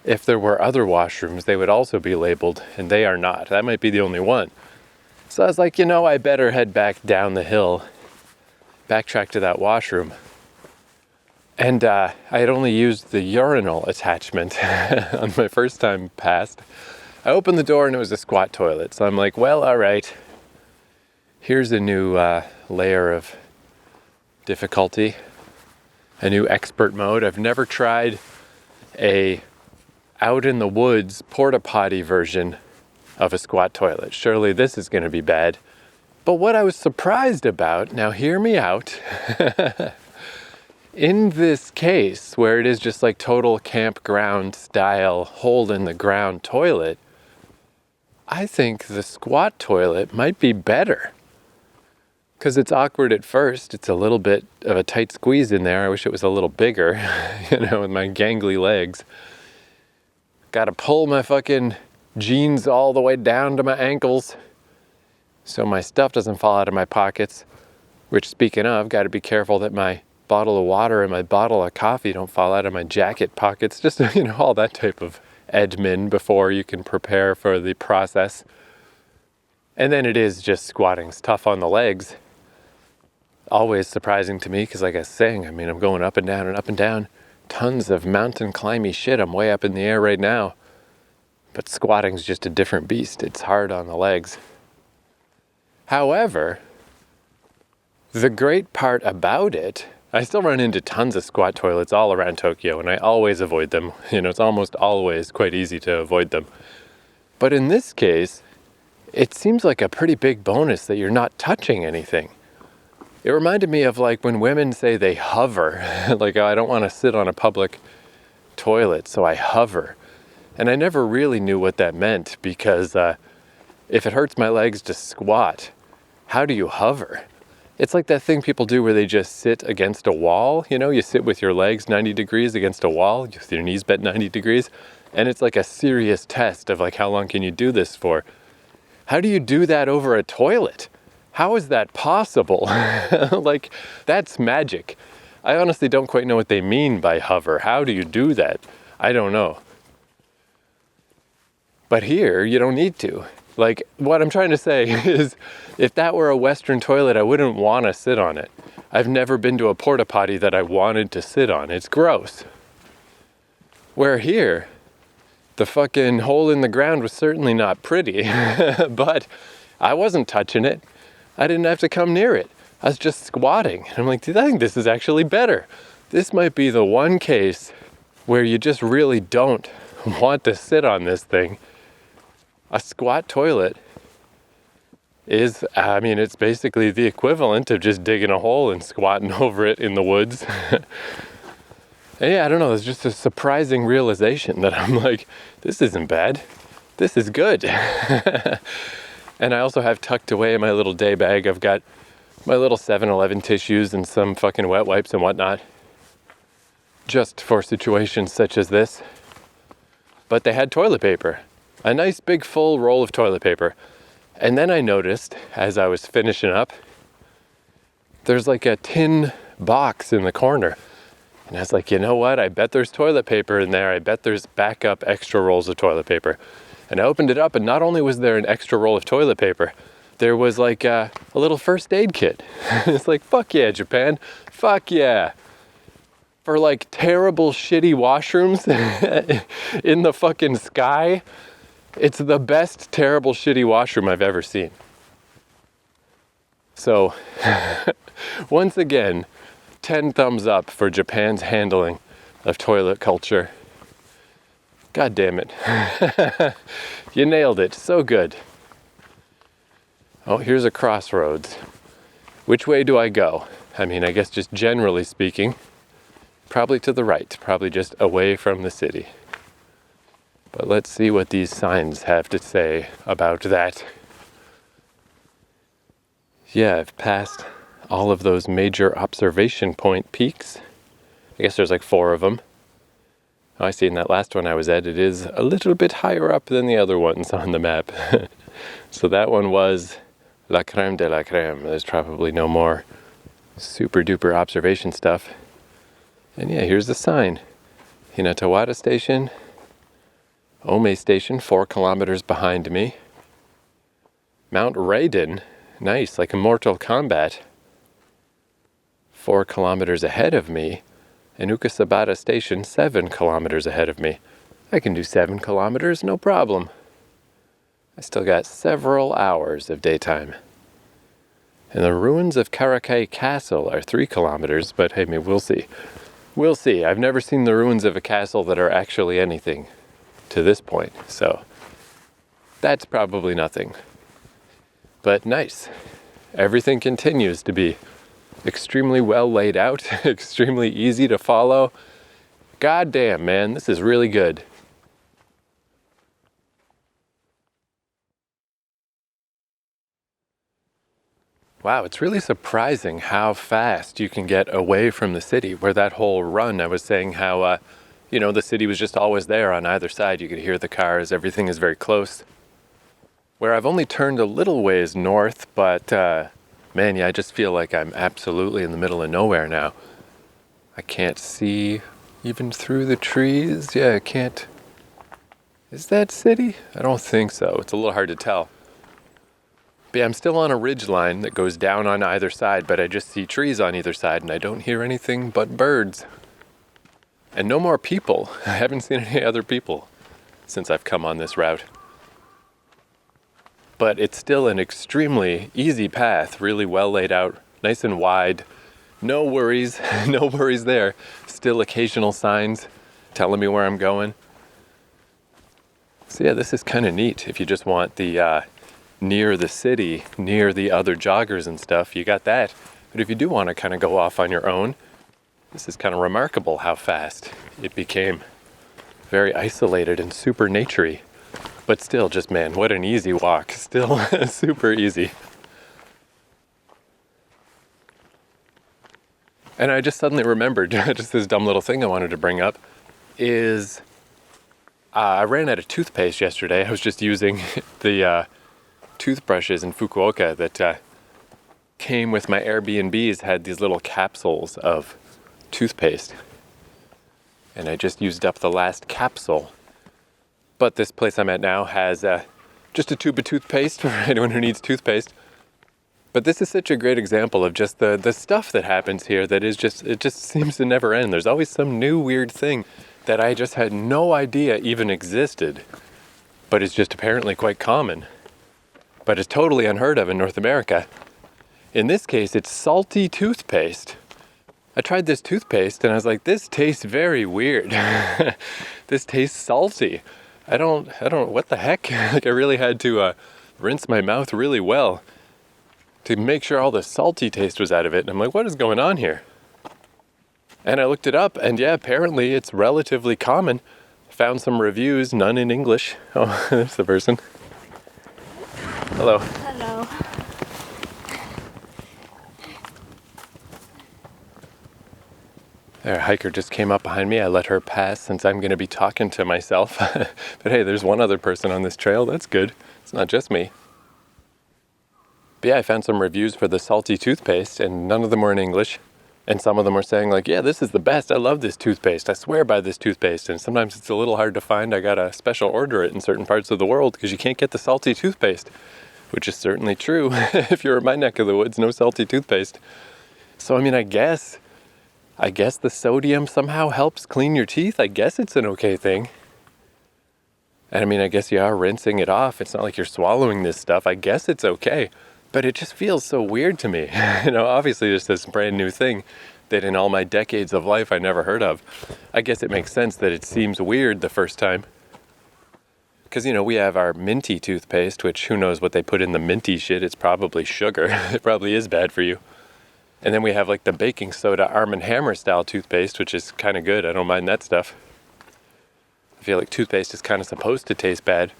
S1: if there were other washrooms, they would also be labeled, and they are not. That might be the only one. So I was like, I better head back down the hill, backtrack to that washroom. And I had only used the urinal attachment on my first time past. I opened the door and it was a squat toilet. So I'm like, well, all right. Here's a new layer of difficulty, a new expert mode. I've never tried a out in the woods porta potty version of a squat toilet. Surely this is going to be bad. But what I was surprised about, now hear me out, in this case where it is just like total campground style hole in the ground toilet, I think the squat toilet might be better. Because it's awkward at first. It's a little bit of a tight squeeze in there. I wish it was a little bigger, with my gangly legs. Gotta pull my fucking jeans all the way down to my ankles so my stuff doesn't fall out of my pockets. Which, speaking of, gotta be careful that my bottle of water and my bottle of coffee don't fall out of my jacket pockets. Just, all that type of admin before you can prepare for the process. And then it is just squatting's tough on the legs. Always surprising to me because like I was saying, I'm going up and down and up and down. Tons of mountain climby shit. I'm way up in the air right now. But squatting's just a different beast. It's hard on the legs. However, the great part about it, I still run into tons of squat toilets all around Tokyo, and I always avoid them. It's almost always quite easy to avoid them. But in this case, it seems like a pretty big bonus that you're not touching anything. It reminded me of like when women say they hover, like, oh, I don't want to sit on a public toilet, so I hover. And I never really knew what that meant because if it hurts my legs to squat, how do you hover? It's like that thing people do where they just sit against a wall. You sit with your legs 90 degrees against a wall, with your knees bent 90 degrees. And it's like a serious test of like, how long can you do this for? How do you do that over a toilet? How is that possible? Like, that's magic. I honestly don't quite know what they mean by hover. How do you do that? I don't know. But here, you don't need to. Like, what I'm trying to say is, if that were a Western toilet, I wouldn't want to sit on it. I've never been to a porta potty that I wanted to sit on. It's gross. Where here, the fucking hole in the ground was certainly not pretty, but I wasn't touching it. I didn't have to come near it. I was just squatting. And I'm like, dude, I think this is actually better. This might be the one case where you just really don't want to sit on this thing. A squat toilet is, it's basically the equivalent of just digging a hole and squatting over it in the woods. And yeah, I don't know, it's just a surprising realization that I'm like, this isn't bad. This is good. And I also have tucked away in my little day bag, I've got my little 7-Eleven tissues and some fucking wet wipes and whatnot. Just for situations such as this. But they had toilet paper. A nice big full roll of toilet paper. And then I noticed, as I was finishing up, there's like a tin box in the corner. And I was like, you know what? I bet there's toilet paper in there. I bet there's backup extra rolls of toilet paper. And I opened it up, and not only was there an extra roll of toilet paper, there was like a little first aid kit. It's like, fuck yeah, Japan. Fuck yeah. For like terrible, shitty washrooms in the fucking sky. It's the best terrible shitty washroom I've ever seen. So, once again, 10 thumbs up for Japan's handling of toilet culture. God damn it. You nailed it. So good. Oh, here's a crossroads. Which way do I go? I mean, I guess just generally speaking, probably to the right, probably just away from the city. But let's see what these signs have to say about that. Yeah, I've passed all of those major observation point peaks. I guess there's like 4 of them. Oh, I see in that last one I was at, it is a little bit higher up than the other ones on the map. So that one was la crème de la crème. There's probably no more super duper observation stuff. And yeah, here's the sign. Hinatawada Station, Ome Station, 4 kilometers behind me. Mount Raiden, nice, like a Mortal Kombat, 4 kilometers ahead of me. And Ukasabata Station, 7 kilometers ahead of me. I can do 7 kilometers, no problem. I still got several hours of daytime. And the ruins of Karakai Castle are 3 kilometers, but hey, maybe we'll see. We'll see. I've never seen the ruins of a castle that are actually anything to this point, so that's probably nothing. But nice. Everything continues to be extremely well laid out, extremely easy to follow. God damn, man, this is really good. Wow, it's really surprising how fast you can get away from the city. Where that whole run, I was saying how, the city was just always there on either side. You could hear the cars, everything is very close. Where I've only turned a little ways north, but man, yeah, I just feel like I'm absolutely in the middle of nowhere now. I can't see even through the trees. Yeah, I can't. Is that city? I don't think so. It's a little hard to tell. But yeah, I'm still on a ridge line that goes down on either side, but I just see trees on either side and I don't hear anything but birds. And no more people. I haven't seen any other people since I've come on this route. But it's still an extremely easy path, really well laid out, nice and wide. No worries, no worries there. Still occasional signs telling me where I'm going. So yeah, this is kind of neat if you just want the near the city, near the other joggers and stuff, you got that. But if you do want to kind of go off on your own, this is kind of remarkable how fast it became. Very isolated and super naturey. But still, just man, what an easy walk. Still super easy. And I just suddenly remembered, just this dumb little thing I wanted to bring up, is I ran out of toothpaste yesterday. I was just using the toothbrushes in Fukuoka that came with my Airbnbs, had these little capsules of toothpaste. And I just used up the last capsule. But this place I'm at now has just a tube of toothpaste for anyone who needs toothpaste. But this is such a great example of just the stuff that happens here that is it just seems to never end. There's always some new weird thing that I just had no idea even existed, but is just apparently quite common. But it's totally unheard of in North America. In this case, it's salty toothpaste. I tried this toothpaste and I was like, this tastes very weird. This tastes salty. I don't, what the heck? Like I really had to rinse my mouth really well to make sure all the salty taste was out of it. And I'm like, what is going on here? And I looked it up and yeah, apparently it's relatively common. Found some reviews, none in English. Oh, there's the person. Hello.
S2: Hello.
S1: There, a hiker just came up behind me. I let her pass since I'm going to be talking to myself. But hey, there's one other person on this trail. That's good. It's not just me. But yeah, I found some reviews for the salty toothpaste and none of them were in English. And some of them were saying like, yeah, this is the best. I love this toothpaste. I swear by this toothpaste. And sometimes it's a little hard to find. I got to special order it in certain parts of the world because you can't get the salty toothpaste, which is certainly true. If you're in my neck of the woods, no salty toothpaste. So, I mean, I guess the sodium somehow helps clean your teeth. I guess it's an okay thing. And I mean, I guess you are rinsing it off. It's not like you're swallowing this stuff. I guess it's okay. But it just feels so weird to me. Obviously there's this brand new thing that in all my decades of life I never heard of. I guess it makes sense that it seems weird the first time. Because, we have our minty toothpaste, which who knows what they put in the minty shit. It's probably sugar. It probably is bad for you. And then we have like the baking soda Arm & Hammer style toothpaste, which is kind of good. I don't mind that stuff. I feel like toothpaste is kind of supposed to taste bad.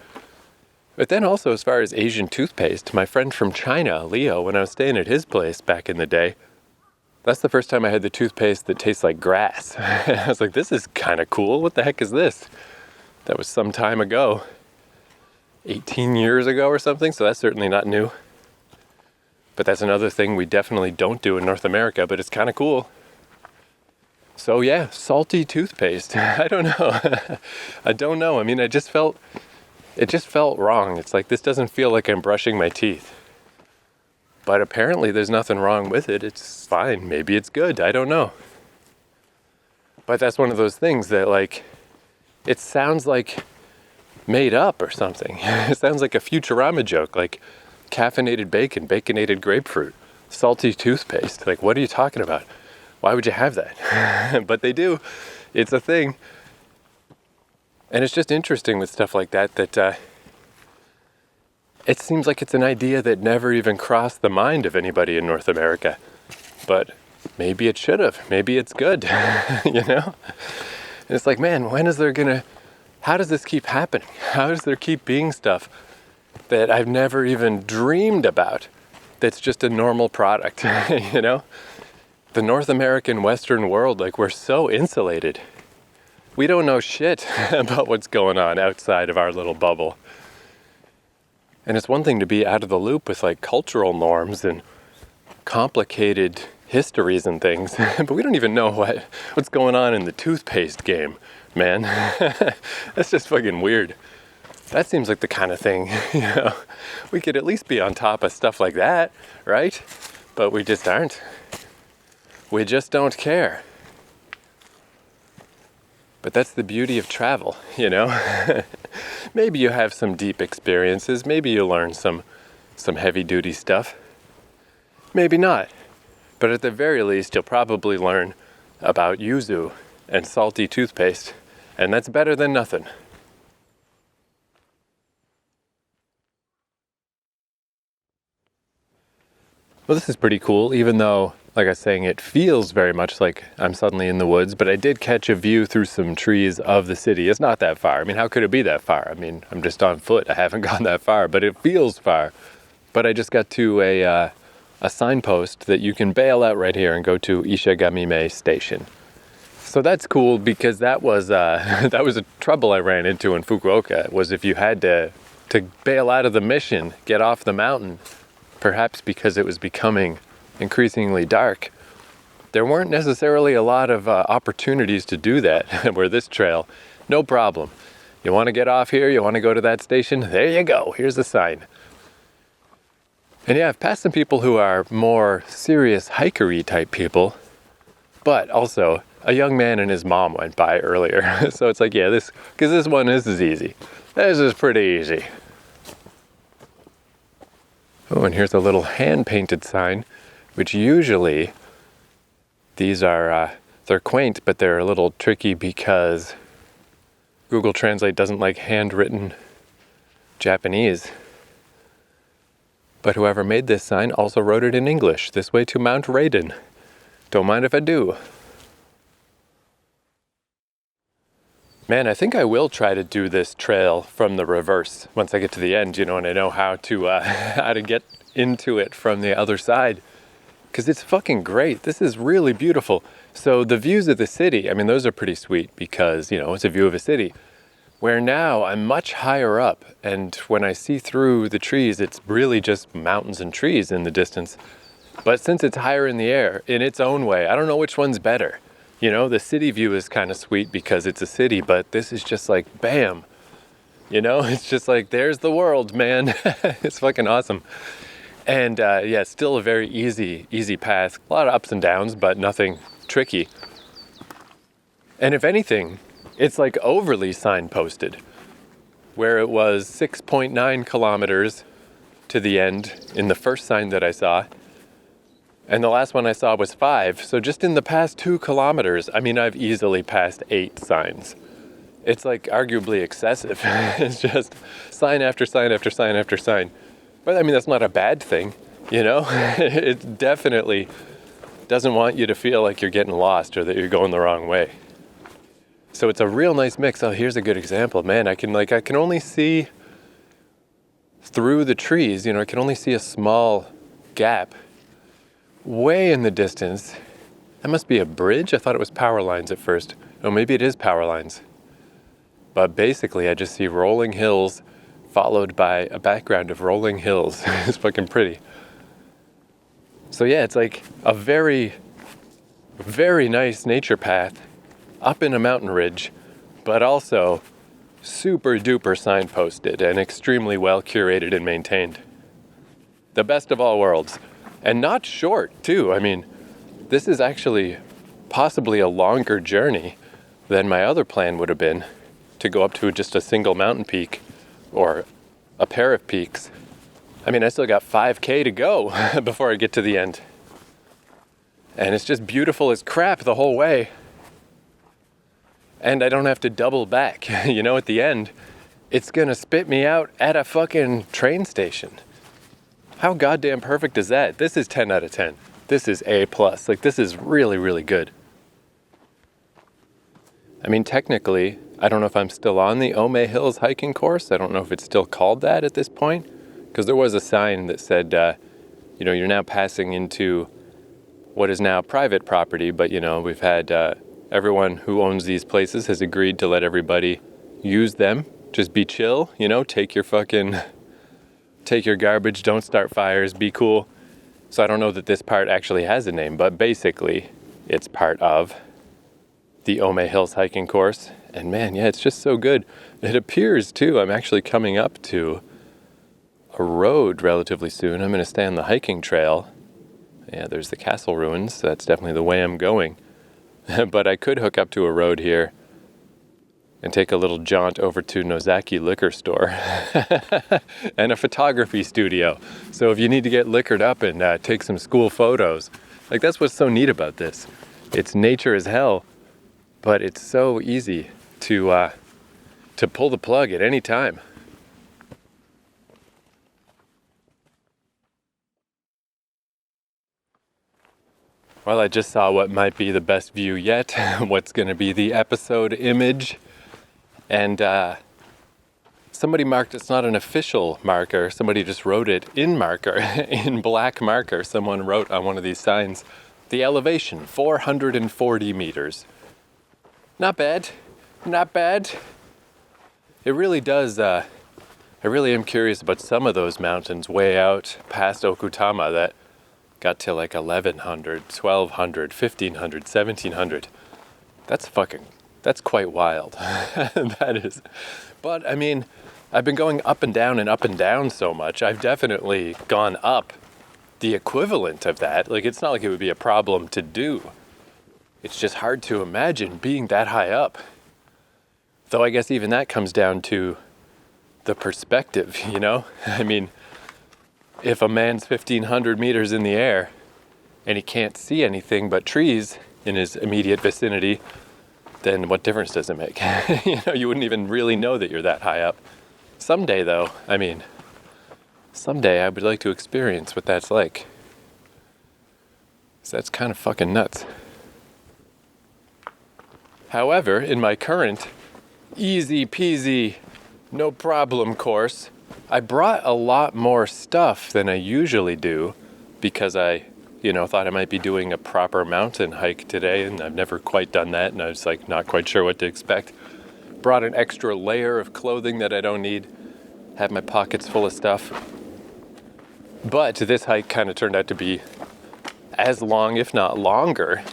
S1: But then also, as far as Asian toothpaste, my friend from China, Leo, when I was staying at his place back in the day, that's the first time I had the toothpaste that tastes like grass. I was like, this is kind of cool. What the heck is this? That was some time ago. 18 years ago or something, so that's certainly not new. But that's another thing we definitely don't do in North America, but it's kind of cool. So yeah, salty toothpaste. I don't know. I don't know. I mean, it just felt wrong. It's like, this doesn't feel like I'm brushing my teeth. But apparently there's nothing wrong with it. It's fine. Maybe it's good. I don't know. But that's one of those things that, like, it sounds like made up or something. It sounds like a Futurama joke, like caffeinated bacon, baconated grapefruit, salty toothpaste. Like, what are you talking about? Why would you have that? But they do. It's a thing. And it's just interesting with stuff like that, it seems like it's an idea that never even crossed the mind of anybody in North America. But maybe it should have. Maybe it's good, And it's like, man, how does this keep happening? How does there keep being stuff that I've never even dreamed about that's just a normal product, The North American Western world, like, we're so insulated. We don't know shit about what's going on outside of our little bubble. And it's one thing to be out of the loop with, like, cultural norms and complicated histories and things, but we don't even know what's going on in the toothpaste game, man. That's just fucking weird. That seems like the kind of thing, we could at least be on top of stuff like that, right? But we just aren't. We just don't care. But that's the beauty of travel, Maybe you have some deep experiences. Maybe you learn some heavy duty stuff. Maybe not. But at the very least, you'll probably learn about yuzu and salty toothpaste. And that's better than nothing. Well, this is pretty cool, even though, like I was saying, it feels very much like I'm suddenly in the woods, but I did catch a view through some trees of the city. It's not that far. I mean, how could it be that far? I mean, I'm just on foot. I haven't gone that far, but it feels far. But I just got to a signpost that you can bail out right here and go to Ishigamime Station. So that's cool, because that was a trouble I ran into in Fukuoka, was if you had to bail out of the mission, get off the mountain, perhaps because it was becoming increasingly dark, there weren't necessarily a lot of opportunities to do that. Where this trail, no problem. You want to get off here, you want to go to that station, there you go, here's the sign. And yeah, I've passed some people who are more serious hikery type people, but also a young man and his mom went by earlier. So it's like, yeah, this is easy. This is pretty easy. Oh, and here's a little hand-painted sign, which usually, these are, they're quaint, but they're a little tricky because Google Translate doesn't like handwritten Japanese. But whoever made this sign also wrote it in English. This way to Mount Raiden. Don't mind if I do. Man, I think I will try to do this trail from the reverse once I get to the end, and I know how to get into it from the other side. Because it's fucking great. This is really beautiful. So the views of the city, I mean, those are pretty sweet because, it's a view of a city. Where now I'm much higher up, and when I see through the trees, it's really just mountains and trees in the distance. But since it's higher in the air, in its own way, I don't know which one's better. The city view is kind of sweet because it's a city, but this is just like, bam. It's just like, there's the world, man. It's fucking awesome. And yeah, still a very easy path. A lot of ups and downs, but nothing tricky. And if anything, it's like overly signposted. where it was 6.9 kilometers to the end in the first sign that I saw. And the last one I saw was 5. So just in the past 2 kilometers, I mean, I've easily passed 8 signs. It's like arguably excessive. It's just sign after sign after sign after sign. But I mean, that's not a bad thing, you know? It definitely doesn't want you to feel like you're getting lost or that you're going the wrong way. So it's a real nice mix. Oh, here's a good example. Man, I can only see through the trees, I can only see a small gap way in the distance. That must be a bridge? I thought it was power lines at first. Oh, maybe it is power lines. But basically, I just see rolling hills followed by a background of rolling hills. It's fucking pretty. So yeah, it's like a very, very nice nature path up in a mountain ridge, but also super duper signposted and extremely well curated and maintained. The best of all worlds. And not short, too. I mean, this is actually possibly a longer journey than my other plan would have been, to go up to just a single mountain peak or a pair of peaks. I mean, I still got 5K to go before I get to the end. And it's just beautiful as crap the whole way. And I don't have to double back. At the end, it's gonna spit me out at a fucking train station. How goddamn perfect is that? This is 10 out of 10. This is A+. Like, this is really, really good. I mean, technically, I don't know if I'm still on the Ome Hills hiking course. I don't know if it's still called that at this point. Because there was a sign that said, you're now passing into what is now private property. But, we've had everyone who owns these places has agreed to let everybody use them. Just be chill, take your garbage, don't start fires, be cool. So I don't know that this part actually has a name, but basically it's part of the Ome Hills hiking course. And man, yeah, it's just so good. It appears too, I'm actually coming up to a road relatively soon. I'm going to stay on the hiking trail. Yeah, there's the castle ruins. So that's definitely the way I'm going. But I could hook up to a road here and take a little jaunt over to Nozaki liquor store and a photography studio. So if you need to get liquored up and take some school photos, like, that's what's so neat about this. It's nature as hell, but it's so easy to pull the plug at any time. Well, I just saw what might be the best view yet, what's going to be the episode image. And somebody marked, it's not an official marker, somebody just wrote it in marker, in black marker. Someone wrote on one of these signs, the elevation, 440 meters. Not bad, not bad. It really does, I really am curious about some of those mountains way out past Okutama that got to like 1,100, 1,200, 1,500, 1,700. That's quite wild. That is. But I mean, I've been going up and down so much. I've definitely gone up the equivalent of that. Like, it's not like it would be a problem to do. It's just hard to imagine being that high up. Though I guess even that comes down to the perspective, I mean, if a man's 1,500 meters in the air and he can't see anything but trees in his immediate vicinity, then what difference does it make? You wouldn't even really know that you're that high up. Someday, though, I would like to experience what that's like. So that's kind of fucking nuts. However, in my current easy peasy, no problem course, I brought a lot more stuff than I usually do because I, thought I might be doing a proper mountain hike today, and I've never quite done that, and I was like not quite sure what to expect. Brought an extra layer of clothing that I don't need, had my pockets full of stuff. But this hike kind of turned out to be as long, if not longer.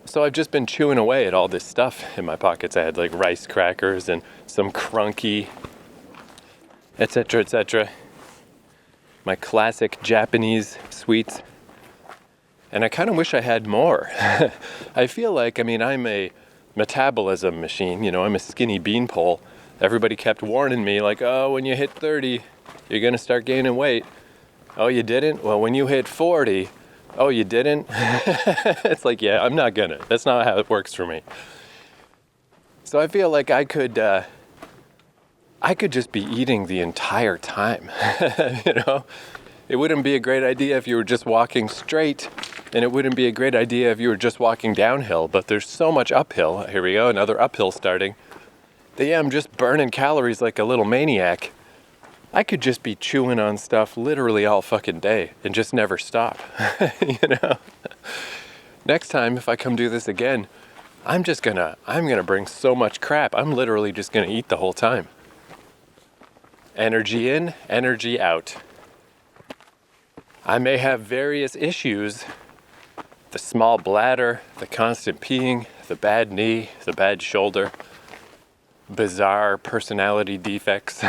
S1: So I've just been chewing away at all this stuff in my pockets. I had like rice crackers and some crunky, etc., etc. My classic Japanese sweets. And I kind of wish I had more. I feel like, I'm a metabolism machine, I'm a skinny beanpole. Everybody kept warning me, like, oh, when you hit 30, you're going to start gaining weight. Oh, you didn't? Well, when you hit 40, oh, you didn't? It's like, yeah, I'm not gonna. That's not how it works for me. So I feel like I could just be eating the entire time, you know? It wouldn't be a great idea if you were just walking straight, and it wouldn't be a great idea if you were just walking downhill, but there's so much uphill. Here we go, another uphill starting. That, yeah, I'm just burning calories like a little maniac. I could just be chewing on stuff literally all fucking day and just never stop, you know? Next time, if I come do this again, I'm gonna bring so much crap. I'm literally just gonna eat the whole time. Energy in, energy out. I may have various issues, the small bladder, the constant peeing, the bad knee, the bad shoulder, bizarre personality defects.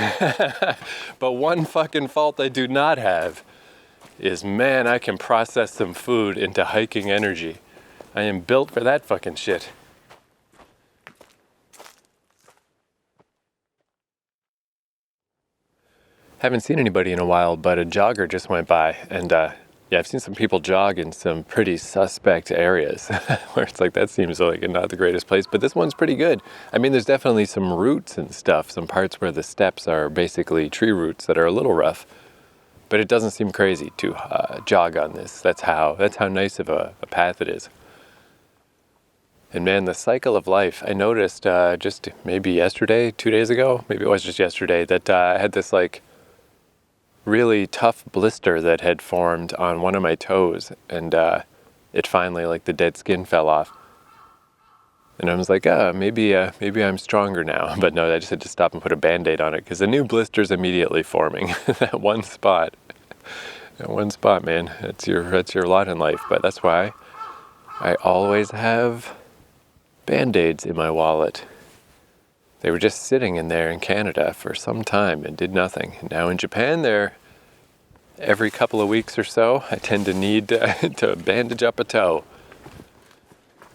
S1: But one fucking fault I do not have is, man, I can process some food into hiking energy. I am built for that fucking shit. Haven't seen anybody in a while, but a jogger just went by, and yeah, I've seen some people jog in some pretty suspect areas where it's like, that seems like not the greatest place, but this one's pretty good. I mean, there's definitely some roots and stuff, some parts where the steps are basically tree roots that are a little rough, but it doesn't seem crazy to jog on this. That's how nice of a path it is. And man, the cycle of life, I noticed just maybe yesterday, 2 days ago, maybe it was just yesterday, that I had this like really tough blister that had formed on one of my toes, and it finally, like, the dead skin fell off. And I was like, maybe I'm stronger now. But no, I just had to stop and put a Band-Aid on it, because the new blister's immediately forming. That one spot, man, that's your lot in life. But that's why I always have Band-Aids in my wallet. They were just sitting in there in Canada for some time and did nothing. And now in Japan, every couple of weeks or so, I tend to need to bandage up a toe.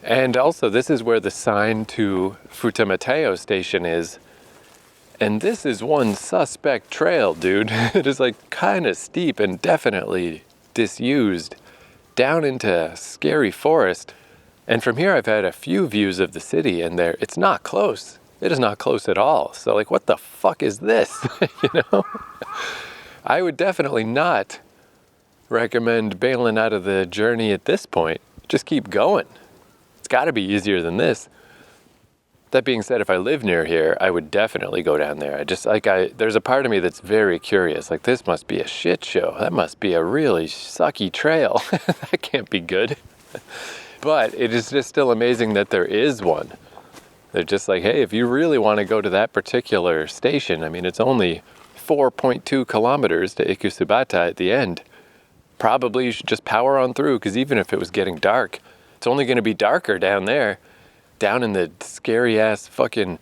S1: And also, this is where the sign to Futamateo Station is. And this is one suspect trail, dude. It is like kind of steep and definitely disused down into scary forest. And from here, I've had a few views of the city, and it's not close. It is not close at all. So like, what the fuck is this? You know? I would definitely not recommend bailing out of the journey at this point. Just keep going. It's got to be easier than this. That being said, if I live near here, I would definitely go down there. There's a part of me that's very curious. Like, this must be a shit show. That must be a really sucky trail. That can't be good. But it is just still amazing that there is one. They're just like, hey, if you really want to go to that particular station, I mean, it's only 4.2 kilometers to Ikusubata at the end. Probably you should just power on through, because even if it was getting dark, it's only going to be darker down there, down in the scary-ass fucking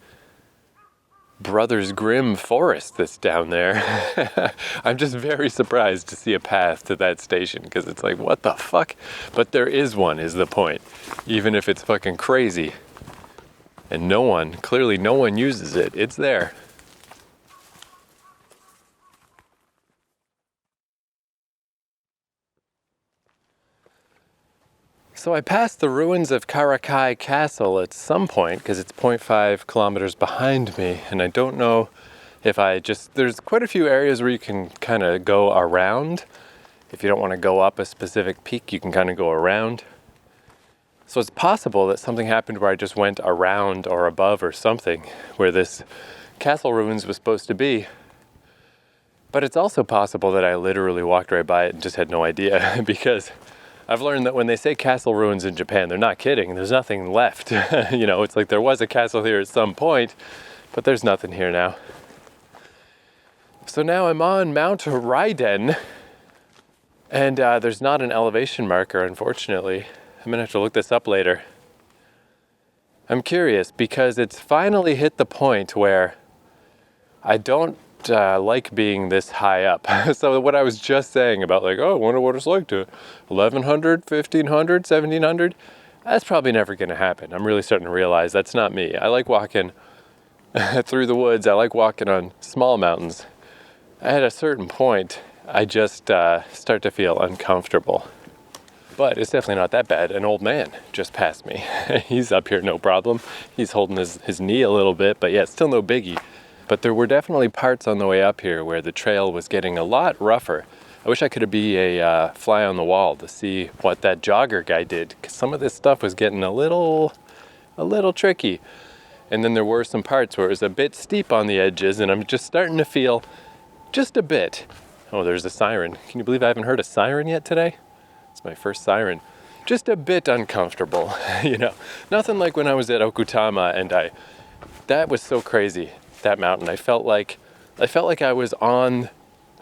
S1: Brothers Grimm forest that's down there. I'm just very surprised to see a path to that station, because it's like, what the fuck? But there is one, is the point, even if it's fucking crazy. And clearly no one uses it. It's there. So I passed the ruins of Karakai Castle at some point, because it's 0.5 kilometers behind me, and I don't know if there's quite a few areas where you can kind of go around. If you don't want to go up a specific peak, you can kind of go around. So it's possible that something happened where I just went around or above or something, where this castle ruins was supposed to be. But it's also possible that I literally walked right by it and just had no idea, because I've learned that when they say castle ruins in Japan, they're not kidding. There's nothing left. You know, it's like there was a castle here at some point, but there's nothing here now. So now I'm on Mount Raiden, and there's not an elevation marker, unfortunately. I'm gonna have to look this up later. I'm curious, because it's finally hit the point where I don't like being this high up. So what I was just saying about like, oh, I wonder what it's like to 1100, 1500, 1700, that's probably never gonna happen. I'm really starting to realize that's not me. I like walking through the woods. I like walking on small mountains. At a certain point, I just start to feel uncomfortable. But it's definitely not that bad. An old man just passed me. He's up here, no problem. He's holding his knee a little bit, but yeah, it's still no biggie. But there were definitely parts on the way up here where the trail was getting a lot rougher. I wish I could be a fly on the wall to see what that jogger guy did, because some of this stuff was getting a little tricky. And then there were some parts where it was a bit steep on the edges, and I'm just starting to feel just a bit. Oh, there's a siren. Can you believe I haven't heard a siren yet today? It's my first siren. Just a bit uncomfortable, Nothing like when I was at Okutama, and that was so crazy, that mountain. I felt like I was on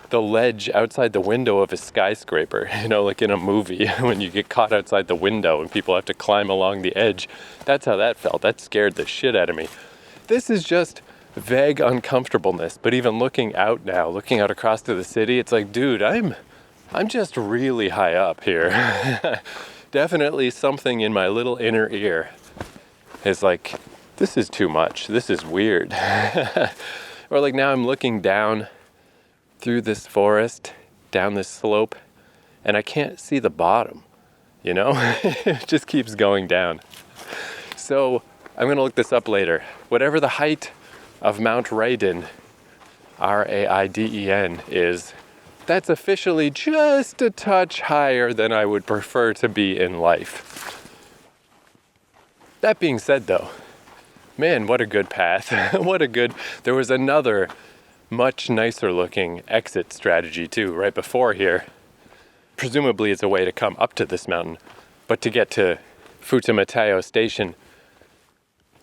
S1: the ledge outside the window of a skyscraper, like in a movie when you get caught outside the window and people have to climb along the edge. That's how that felt. That scared the shit out of me. This is just vague uncomfortableness, but even looking out now, looking out across to the city, it's like, dude, I'm just really high up here. Definitely something in my little inner ear is like, this is too much. This is weird. Or like now I'm looking down through this forest, down this slope, and I can't see the bottom, It just keeps going down. So I'm gonna look this up later. Whatever the height of Mount Raiden, Raiden is, that's officially just a touch higher than I would prefer to be in life. That being said though, man, what a good path. There was another much nicer looking exit strategy too, right before here. Presumably it's a way to come up to this mountain, but to get to Futamatayo Station,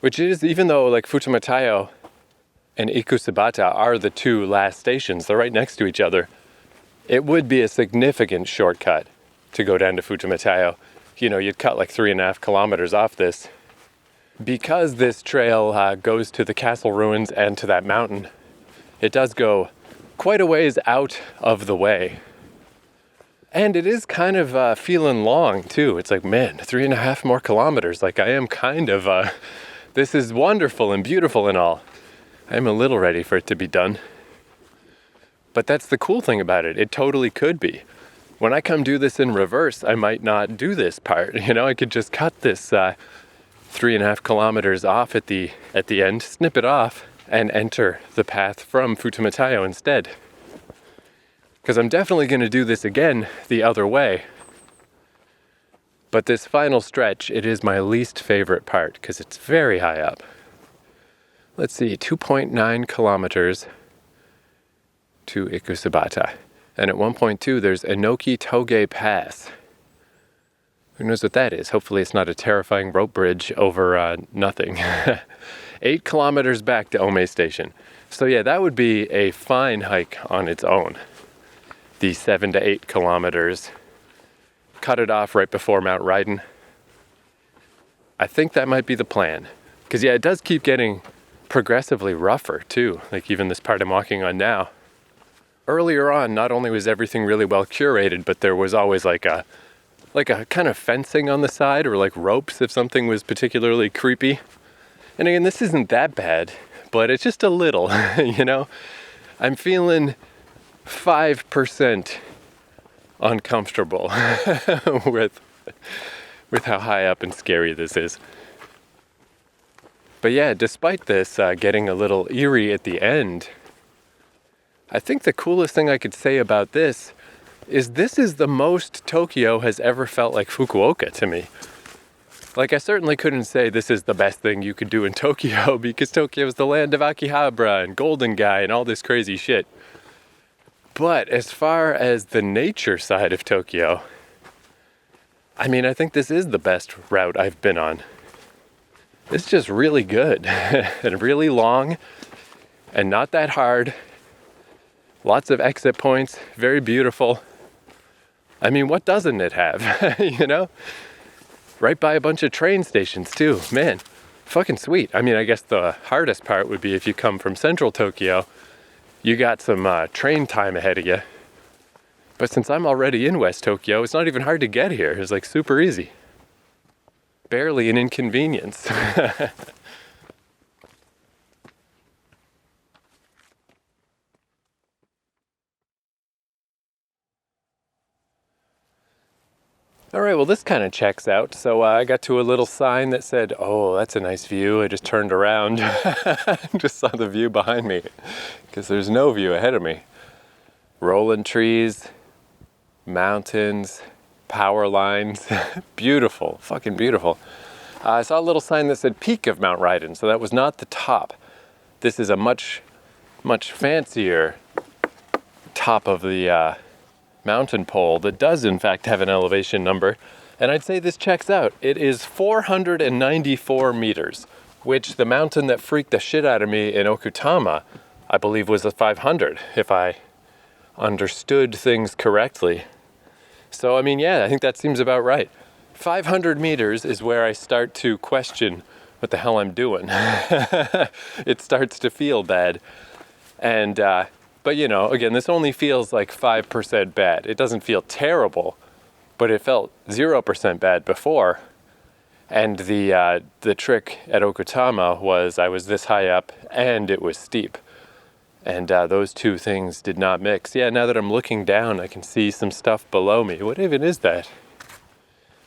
S1: which is, even though like Futamatayo and Ikusabata are the two last stations, they're right next to each other, it would be a significant shortcut to go down to Futamatayo. You'd cut like 3.5 kilometers off this. Because this trail goes to the castle ruins and to that mountain, it does go quite a ways out of the way. And it is kind of feeling long too. It's like, man, 3.5 more kilometers. Like I am kind of, this is wonderful and beautiful and all. I'm a little ready for it to be done. But that's the cool thing about it. It totally could be. When I come do this in reverse, I might not do this part. I could just cut this 3.5 kilometers off at the end, snip it off, and enter the path from Futamatayo instead. Because I'm definitely going to do this again the other way. But this final stretch, it is my least favorite part because it's very high up. Let's see, 2.9 kilometers to Ikusabata. And at 1.2, there's Enoki Toge Pass. Who knows what that is? Hopefully it's not a terrifying rope bridge over nothing. 8 kilometers back to Ome Station. So yeah, that would be a fine hike on its own. The 7 to 8 kilometers. Cut it off right before Mount Raiden. I think that might be the plan. Because yeah, it does keep getting progressively rougher too. Like even this part I'm walking on now. Earlier on, not only was everything really well curated, but there was always like a kind of fencing on the side, or like ropes if something was particularly creepy. And again, this isn't that bad, but it's just a little, I'm feeling 5% uncomfortable with how high up and scary this is. But yeah, despite this getting a little eerie at the end, I think the coolest thing I could say about this is the most Tokyo has ever felt like Fukuoka to me. Like, I certainly couldn't say this is the best thing you could do in Tokyo, because Tokyo is the land of Akihabara and Golden Guy and all this crazy shit. But as far as the nature side of Tokyo, I think this is the best route I've been on. It's just really good and really long and not that hard. Lots of exit points, very beautiful. What doesn't it have, Right by a bunch of train stations too. Man, fucking sweet. I guess the hardest part would be if you come from central Tokyo, you got some train time ahead of you. But since I'm already in West Tokyo, it's not even hard to get here. It's like super easy. Barely an inconvenience. All right, well, this kind of checks out. So I got to a little sign that said, "Oh, that's a nice view." I just turned around, just saw the view behind me, because there's no view ahead of me. Rolling trees, mountains, power lines, beautiful, fucking beautiful. I saw a little sign that said peak of Mount Ryden, so that was not the top. This is a much fancier top of the mountain pole that does in fact have an elevation number, and I'd say this checks out. It is 494 meters, which the mountain that freaked the shit out of me in Okutama, I believe, was a 500, if I understood things correctly. So I mean, yeah, I think that seems about right. 500 meters is where I start to question what the hell I'm doing. It starts to feel bad. And but you know, again, this only feels like 5% bad. It doesn't feel terrible, but it felt 0% bad before. And the trick at Okutama was I was this high up and it was steep. And those two things did not mix. Yeah, now that I'm looking down, I can see some stuff below me. What even is that?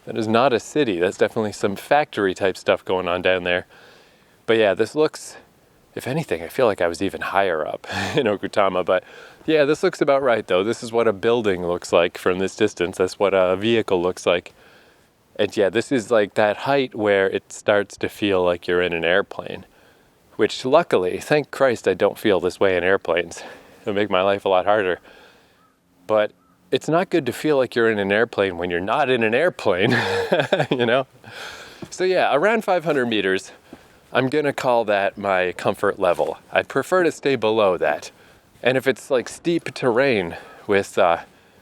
S1: That is not a city. That's definitely some factory type stuff going on down there. But yeah, this looks, if anything, I feel like I was even higher up in Okutama. But yeah, this looks about right though. This is what a building looks like from this distance. That's what a vehicle looks like. And yeah, this is like that height where it starts to feel like you're in an airplane. Which luckily, thank Christ, I don't feel this way in airplanes. It'll make my life a lot harder. But it's not good to feel like you're in an airplane when you're not in an airplane, you know? So yeah, around 500 meters, I'm gonna call that my comfort level. I'd prefer to stay below that. And if it's like steep terrain with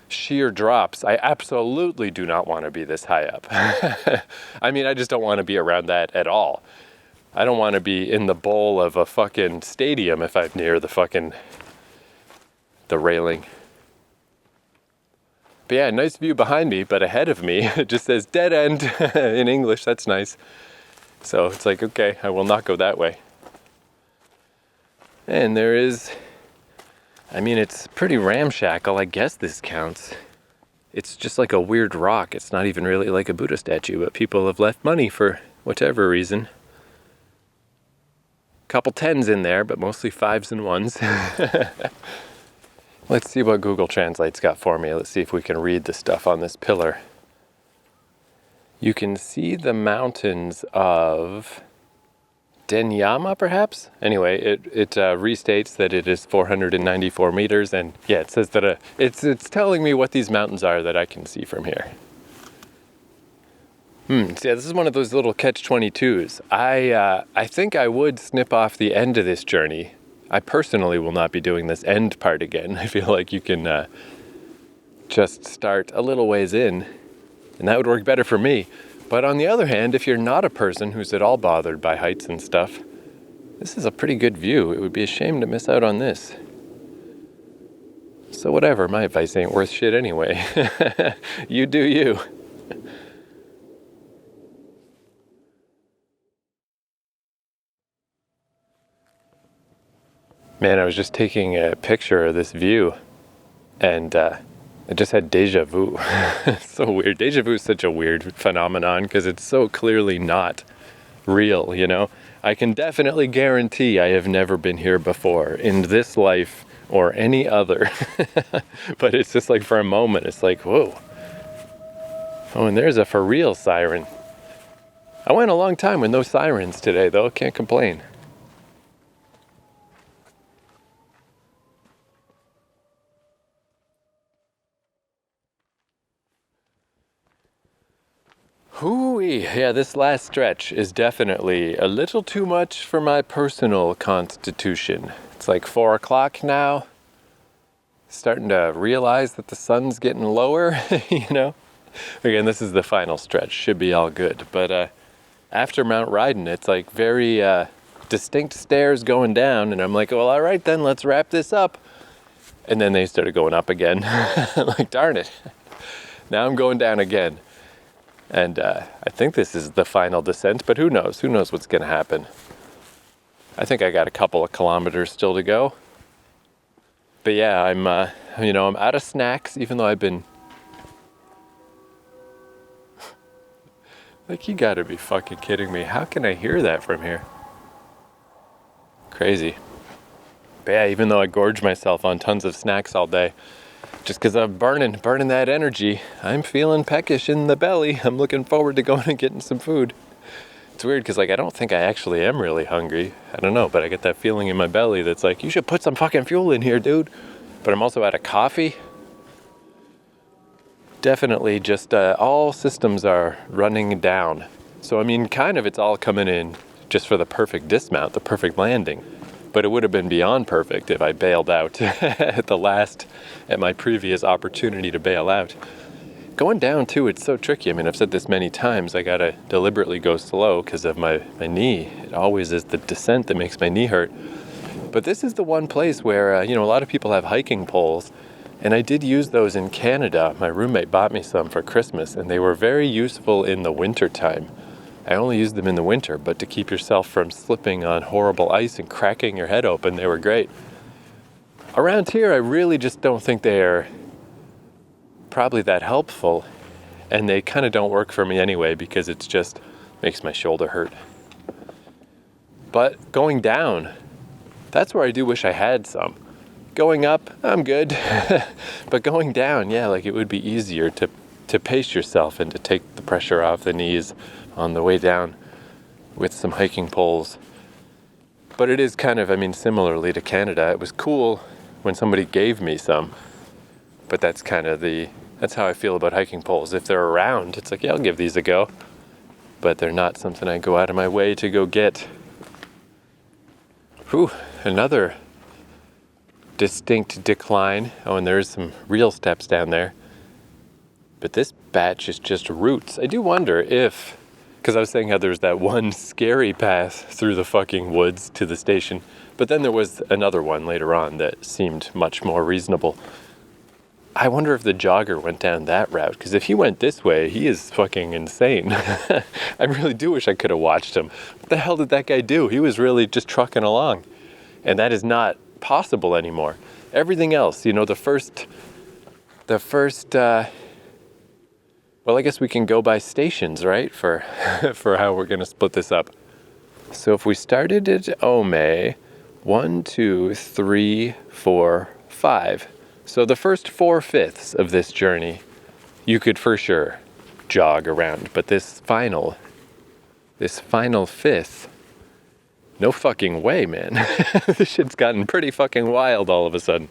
S1: sheer drops, I absolutely do not want to be this high up. I mean, I just don't want to be around that at all. I don't want to be in the bowl of a fucking stadium if I'm near the railing. But yeah, nice view behind me, but ahead of me, it just says dead end in English. That's nice. So it's like, okay, I will not go that way. And there is, I mean, it's pretty ramshackle. I guess this counts. It's just like a weird rock. It's not even really like a Buddha statue, but people have left money for whatever reason. Couple tens in there, but mostly fives and ones. Let's see what Google Translate's got for me. Let's see if we can read the stuff on this pillar. You can see the mountains of Denyama, perhaps? Anyway, it restates that it is 494 meters, and yeah, it says that it's telling me what these mountains are that I can see from here. So yeah, this is one of those little catch-22s. I think I would snip off the end of this journey. I personally will not be doing this end part again. I feel like you can just start a little ways in, and that would work better for me. But on the other hand, if you're not a person who's at all bothered by heights and stuff, this is a pretty good view. It would be a shame to miss out on this. So whatever, my advice ain't worth shit anyway. You do you. Man, I was just taking a picture of this view, and I just had deja vu. It's so weird. Deja vu is such a weird phenomenon because it's so clearly not real, you know? I can definitely guarantee I have never been here before in this life or any other. But it's just like for a moment, it's like, whoa. Oh, and there's a for real siren. I went a long time with no sirens today, though. Can't complain. Hooey, yeah, this last stretch is definitely a little too much for my personal constitution. It's like 4 o'clock now. Starting to realize that the sun's getting lower, you know? Again, this is the final stretch, should be all good. But after Mount Ryden, it's like very distinct stairs going down, and I'm like, well, all right then, let's wrap this up. And then they started going up again. Like, darn it. Now I'm going down again. And I think this is the final descent, but who knows? Who knows what's going to happen? I think I got a couple of kilometers still to go. But yeah, I'm out of snacks, even though I've been Like, you gotta be fucking kidding me. How can I hear that from here? Crazy. But yeah, even though I gorge myself on tons of snacks all day, just because I'm burning that energy, I'm feeling peckish in the belly. I'm looking forward to going and getting some food. It's weird because, like, I don't think I actually am really hungry. I don't know, but I get that feeling in my belly that's like, you should put some fucking fuel in here, dude. But I'm also out of coffee. Definitely just all systems are running down. So, I mean, kind of it's all coming in just for the perfect dismount, the perfect landing. But it would have been beyond perfect if I bailed out at my previous opportunity to bail out. Going down too, it's so tricky. I mean, I've said this many times, I gotta deliberately go slow because of my knee. It always is the descent that makes my knee hurt. But this is the one place where, a lot of people have hiking poles, and I did use those in Canada. My roommate bought me some for Christmas, and they were very useful in the winter time. I only used them in the winter, but to keep yourself from slipping on horrible ice and cracking your head open, they were great. Around here, I really just don't think they are probably that helpful, and they kind of don't work for me anyway because it's just makes my shoulder hurt. But going down, that's where I do wish I had some. Going up, I'm good. But going down, yeah, like, it would be easier to pace yourself and to take the pressure off the knees on the way down with some hiking poles. But it is kind of, similarly to Canada, it was cool when somebody gave me some. But that's kind of that's how I feel about hiking poles. If they're around, it's like, yeah, I'll give these a go. But they're not something I go out of my way to go get. Whew, another distinct decline. Oh, and there's some real steps down there. But this batch is just roots. I do wonder if, because I was saying how there's that one scary path through the fucking woods to the station, but then there was another one later on that seemed much more reasonable. I wonder if the jogger went down that route, because if he went this way, he is fucking insane. I really do wish I could have watched him. What the hell did that guy do? He was really just trucking along. And that is not possible anymore. Everything else, the first, well, I guess we can go by stations, right? For how we're going to split this up. So if we started at Ome, 1, 2, 3, 4, 5. So the first 4/5 of this journey, you could for sure jog around. But this final fifth, no fucking way, man. This shit's gotten pretty fucking wild all of a sudden.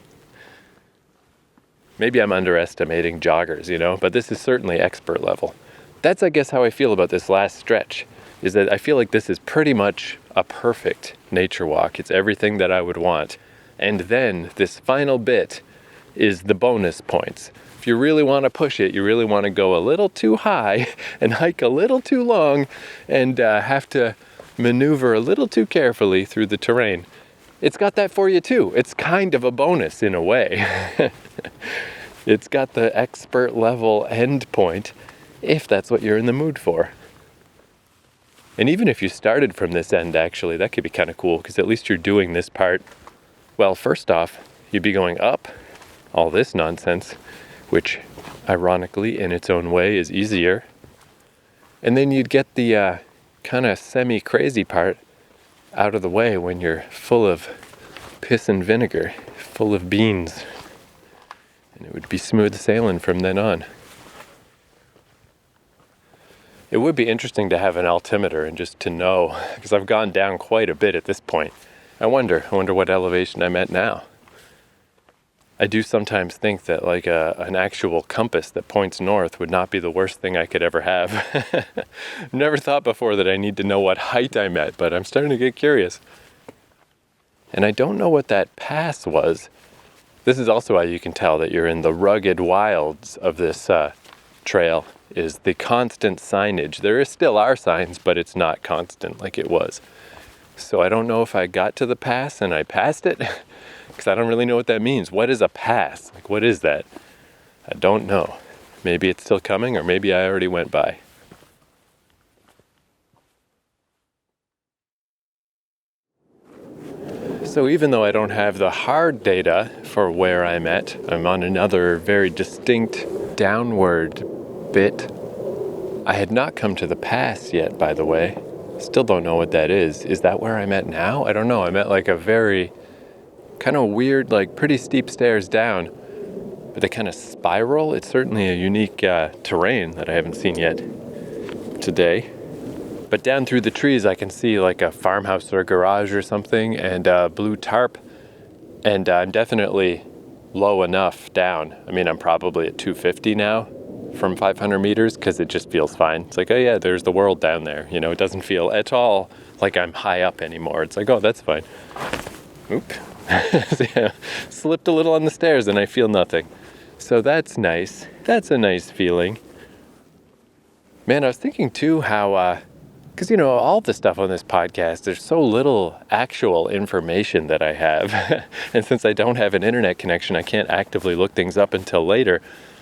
S1: Maybe I'm underestimating joggers, but this is certainly expert level. That's, I guess, how I feel about this last stretch, is that I feel like this is pretty much a perfect nature walk. It's everything that I would want. And then this final bit is the bonus points. If you really want to push it, you really want to go a little too high and hike a little too long and have to maneuver a little too carefully through the terrain. It's got that for you too. It's kind of a bonus in a way. It's got the expert level end point if that's what you're in the mood for. And even if you started from this end, actually, that could be kind of cool, because at least you're doing this part. Well, first off, you'd be going up all this nonsense, which ironically in its own way is easier. And then you'd get the kind of semi-crazy part out of the way when you're full of piss and vinegar, full of beans. And it would be smooth sailing from then on. It would be interesting to have an altimeter and just to know, because I've gone down quite a bit at this point. I wonder what elevation I'm at now. I do sometimes think that like an actual compass that points north would not be the worst thing I could ever have. Never thought before that I need to know what height I'm at, but I'm starting to get curious. And I don't know what that pass was. This is also how you can tell that you're in the rugged wilds of this trail, is the constant signage. There still are signs, but it's not constant like it was. So I don't know if I got to the pass and I passed it, because I don't really know what that means. What is a pass? Like, what is that? I don't know. Maybe it's still coming, or maybe I already went by. So even though I don't have the hard data for where I'm at, I'm on another very distinct downward bit I had not come to the pass yet, by the way. Still don't know what that is. Is that where I'm at now? I don't know. I'm at like a very kind of weird, like pretty steep stairs down, but they kind of spiral. It's certainly a unique terrain that I haven't seen yet today. But down through the trees, I can see like a farmhouse or a garage or something, and a blue tarp. And I'm definitely low enough down. I mean, I'm probably at 250 now from 500 meters because it just feels fine. It's like, oh yeah, there's the world down there. You know, it doesn't feel at all like I'm high up anymore. It's like, oh, that's fine. Oop. So, yeah, slipped a little on the stairs and I feel nothing. So that's nice. That's a nice feeling. Man, I was thinking too how, because, you know, all the stuff on this podcast, there's so little actual information that I have. And since I don't have an internet connection, I can't actively look things up until later.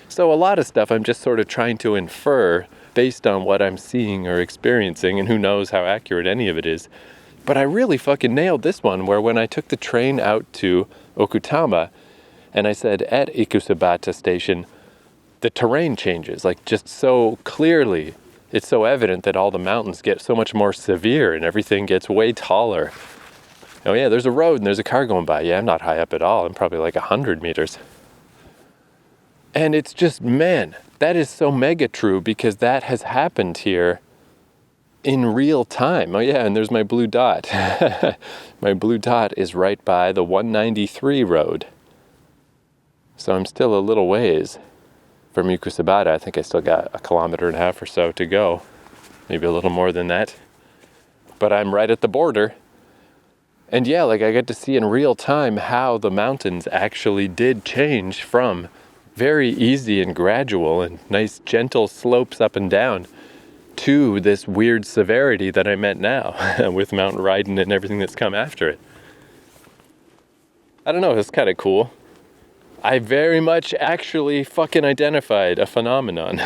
S1: So a lot of stuff I'm just sort of trying to infer based on what I'm seeing or experiencing, and who knows how accurate any of it is. But I really fucking nailed this one, where when I took the train out to Okutama, and I said at Ikusabata station, the terrain changes, like just so clearly. It's so evident that all the mountains get so much more severe and everything gets way taller. Oh yeah, there's a road and there's a car going by. Yeah, I'm not high up at all. I'm probably like 100 meters. And it's just, man, that is so mega true because that has happened here in real time. Oh yeah, and there's my blue dot. My blue dot is right by the 193 road. So I'm still a little ways from Ikusabata. I think I still got 1.5 kilometers or so to go. Maybe a little more than that. But I'm right at the border. And yeah, like I get to see in real time how the mountains actually did change from very easy and gradual and nice gentle slopes up and down to this weird severity that I'm at now with mountain riding and everything that's come after it. I don't know, it's kind of cool. I very much actually fucking identified a phenomenon.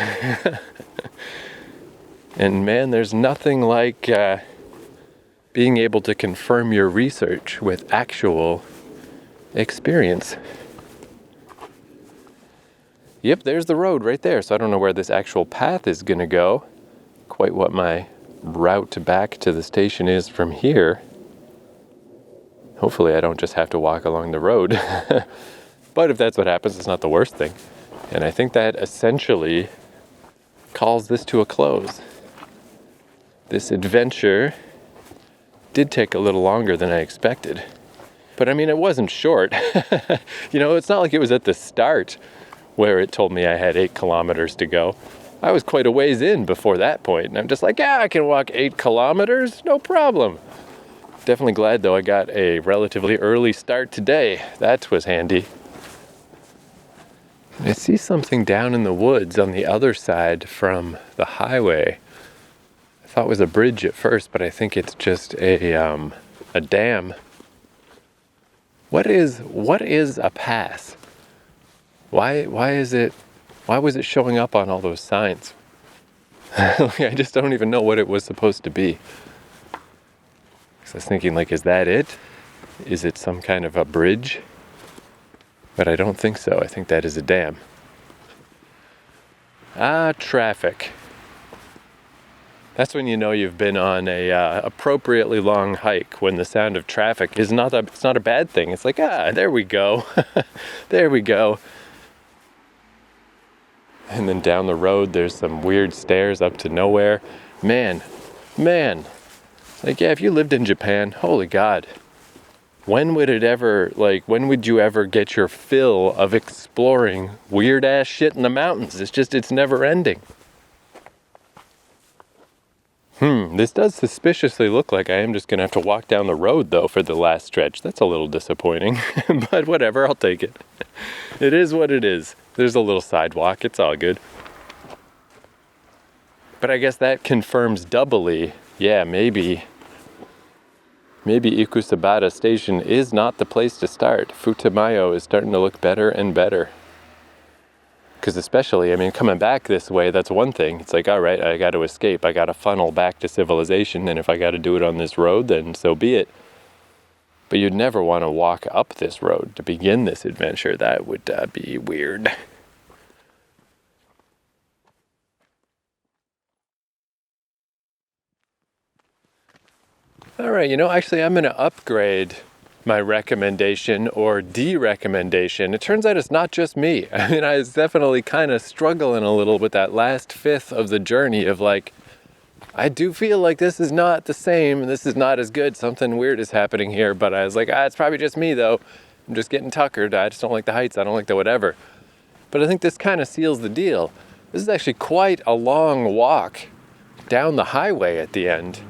S1: And man, there's nothing like being able to confirm your research with actual experience. Yep, there's the road right there. So I don't know where this actual path is going to go. Quite what my route back to the station is from here. Hopefully I don't just have to walk along the road. But if that's what happens, it's not the worst thing. And I think that essentially calls this to a close. This adventure did take a little longer than I expected. But I mean, it wasn't short. You know, it's not like it was at the start where it told me I had 8 kilometers to go. I was quite a ways in before that point. And I'm just like, yeah, I can walk 8 kilometers, no problem. Definitely glad, though, I got a relatively early start today. That was handy. I see something down in the woods on the other side from the highway. I thought it was a bridge at first, but I think it's just a dam. What is a pass? Why was it showing up on all those signs? I just don't even know what it was supposed to be. So I was thinking, like, is that it? Is it some kind of a bridge? But I don't think so. I think that is a dam. Traffic. That's when you know you've been on a appropriately long hike, when the sound of traffic is it's not a bad thing. It's like, there we go. There we go. And then down the road, there's some weird stairs up to nowhere. Man. Like, yeah, if you lived in Japan, holy God. When would you ever get your fill of exploring weird ass shit in the mountains? It's never ending. This does suspiciously look like I am just going to have to walk down the road, though, for the last stretch. That's a little disappointing, but whatever, I'll take it. It is what it is. There's a little sidewalk, it's all good. But I guess that confirms doubly, yeah, maybe Ikusabata Station is not the place to start. Futamayo is starting to look better and better. Because especially, I mean, coming back this way, that's one thing. It's like, all right, I got to escape. I got to funnel back to civilization. And if I got to do it on this road, then so be it. But you'd never want to walk up this road to begin this adventure. That would be weird. All right, actually, I'm going to upgrade my recommendation or de-recommendation. It turns out it's not just me. I mean, I was definitely kind of struggling a little with that last fifth of the journey of like, I do feel like this is not the same, this is not as good, something weird is happening here, but I was like, it's probably just me though. I'm just getting tuckered, I just don't like the heights, I don't like the whatever. But I think this kind of seals the deal. This is actually quite a long walk down the highway at the end.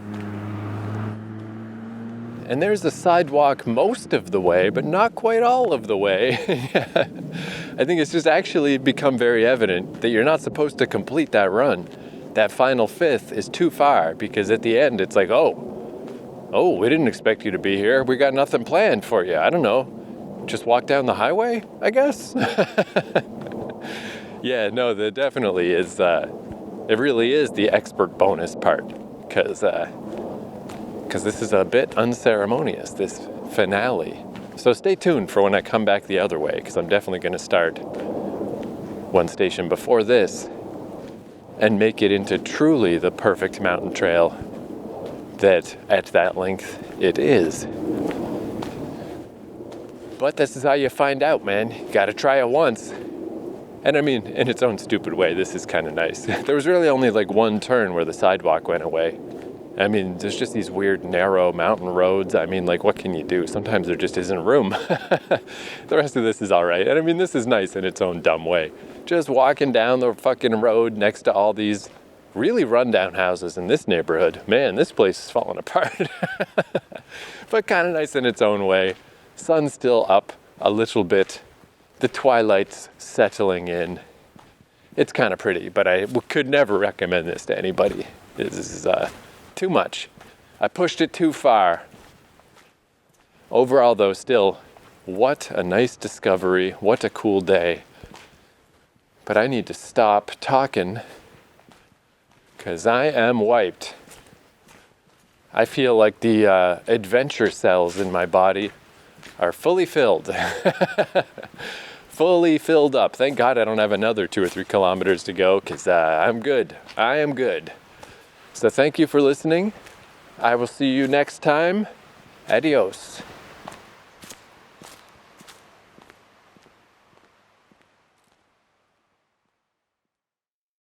S1: And there's a sidewalk most of the way, but not quite all of the way. I think it's just actually become very evident that you're not supposed to complete that run. That final fifth is too far, because at the end it's like, oh, we didn't expect you to be here. We got nothing planned for you. I don't know. Just walk down the highway, I guess? Yeah, no, there definitely is. It really is the expert bonus part, because this is a bit unceremonious, this finale. So stay tuned for when I come back the other way, because I'm definitely going to start one station before this and make it into truly the perfect mountain trail that at that length it is. But this is how you find out, man. You gotta try it once. And I mean, in its own stupid way, this is kind of nice. There was really only like one turn where the sidewalk went away. I mean, there's just these weird, narrow mountain roads. I mean, like, what can you do? Sometimes there just isn't room. The rest of this is all right. And I mean, this is nice in its own dumb way. Just walking down the fucking road next to all these really rundown houses in this neighborhood. Man, this place is falling apart. But kind of nice in its own way. Sun's still up a little bit. The twilight's settling in. It's kind of pretty, but I could never recommend this to anybody. This is too much. I pushed it too far. Overall, though, still, what a nice discovery. What a cool day. But I need to stop talking because I am wiped. I feel like the adventure cells in my body are fully filled. Fully filled up. Thank God I don't have another 2 or 3 kilometers to go, because I'm good. I am good. So thank you for listening. I will see you next time. Adios.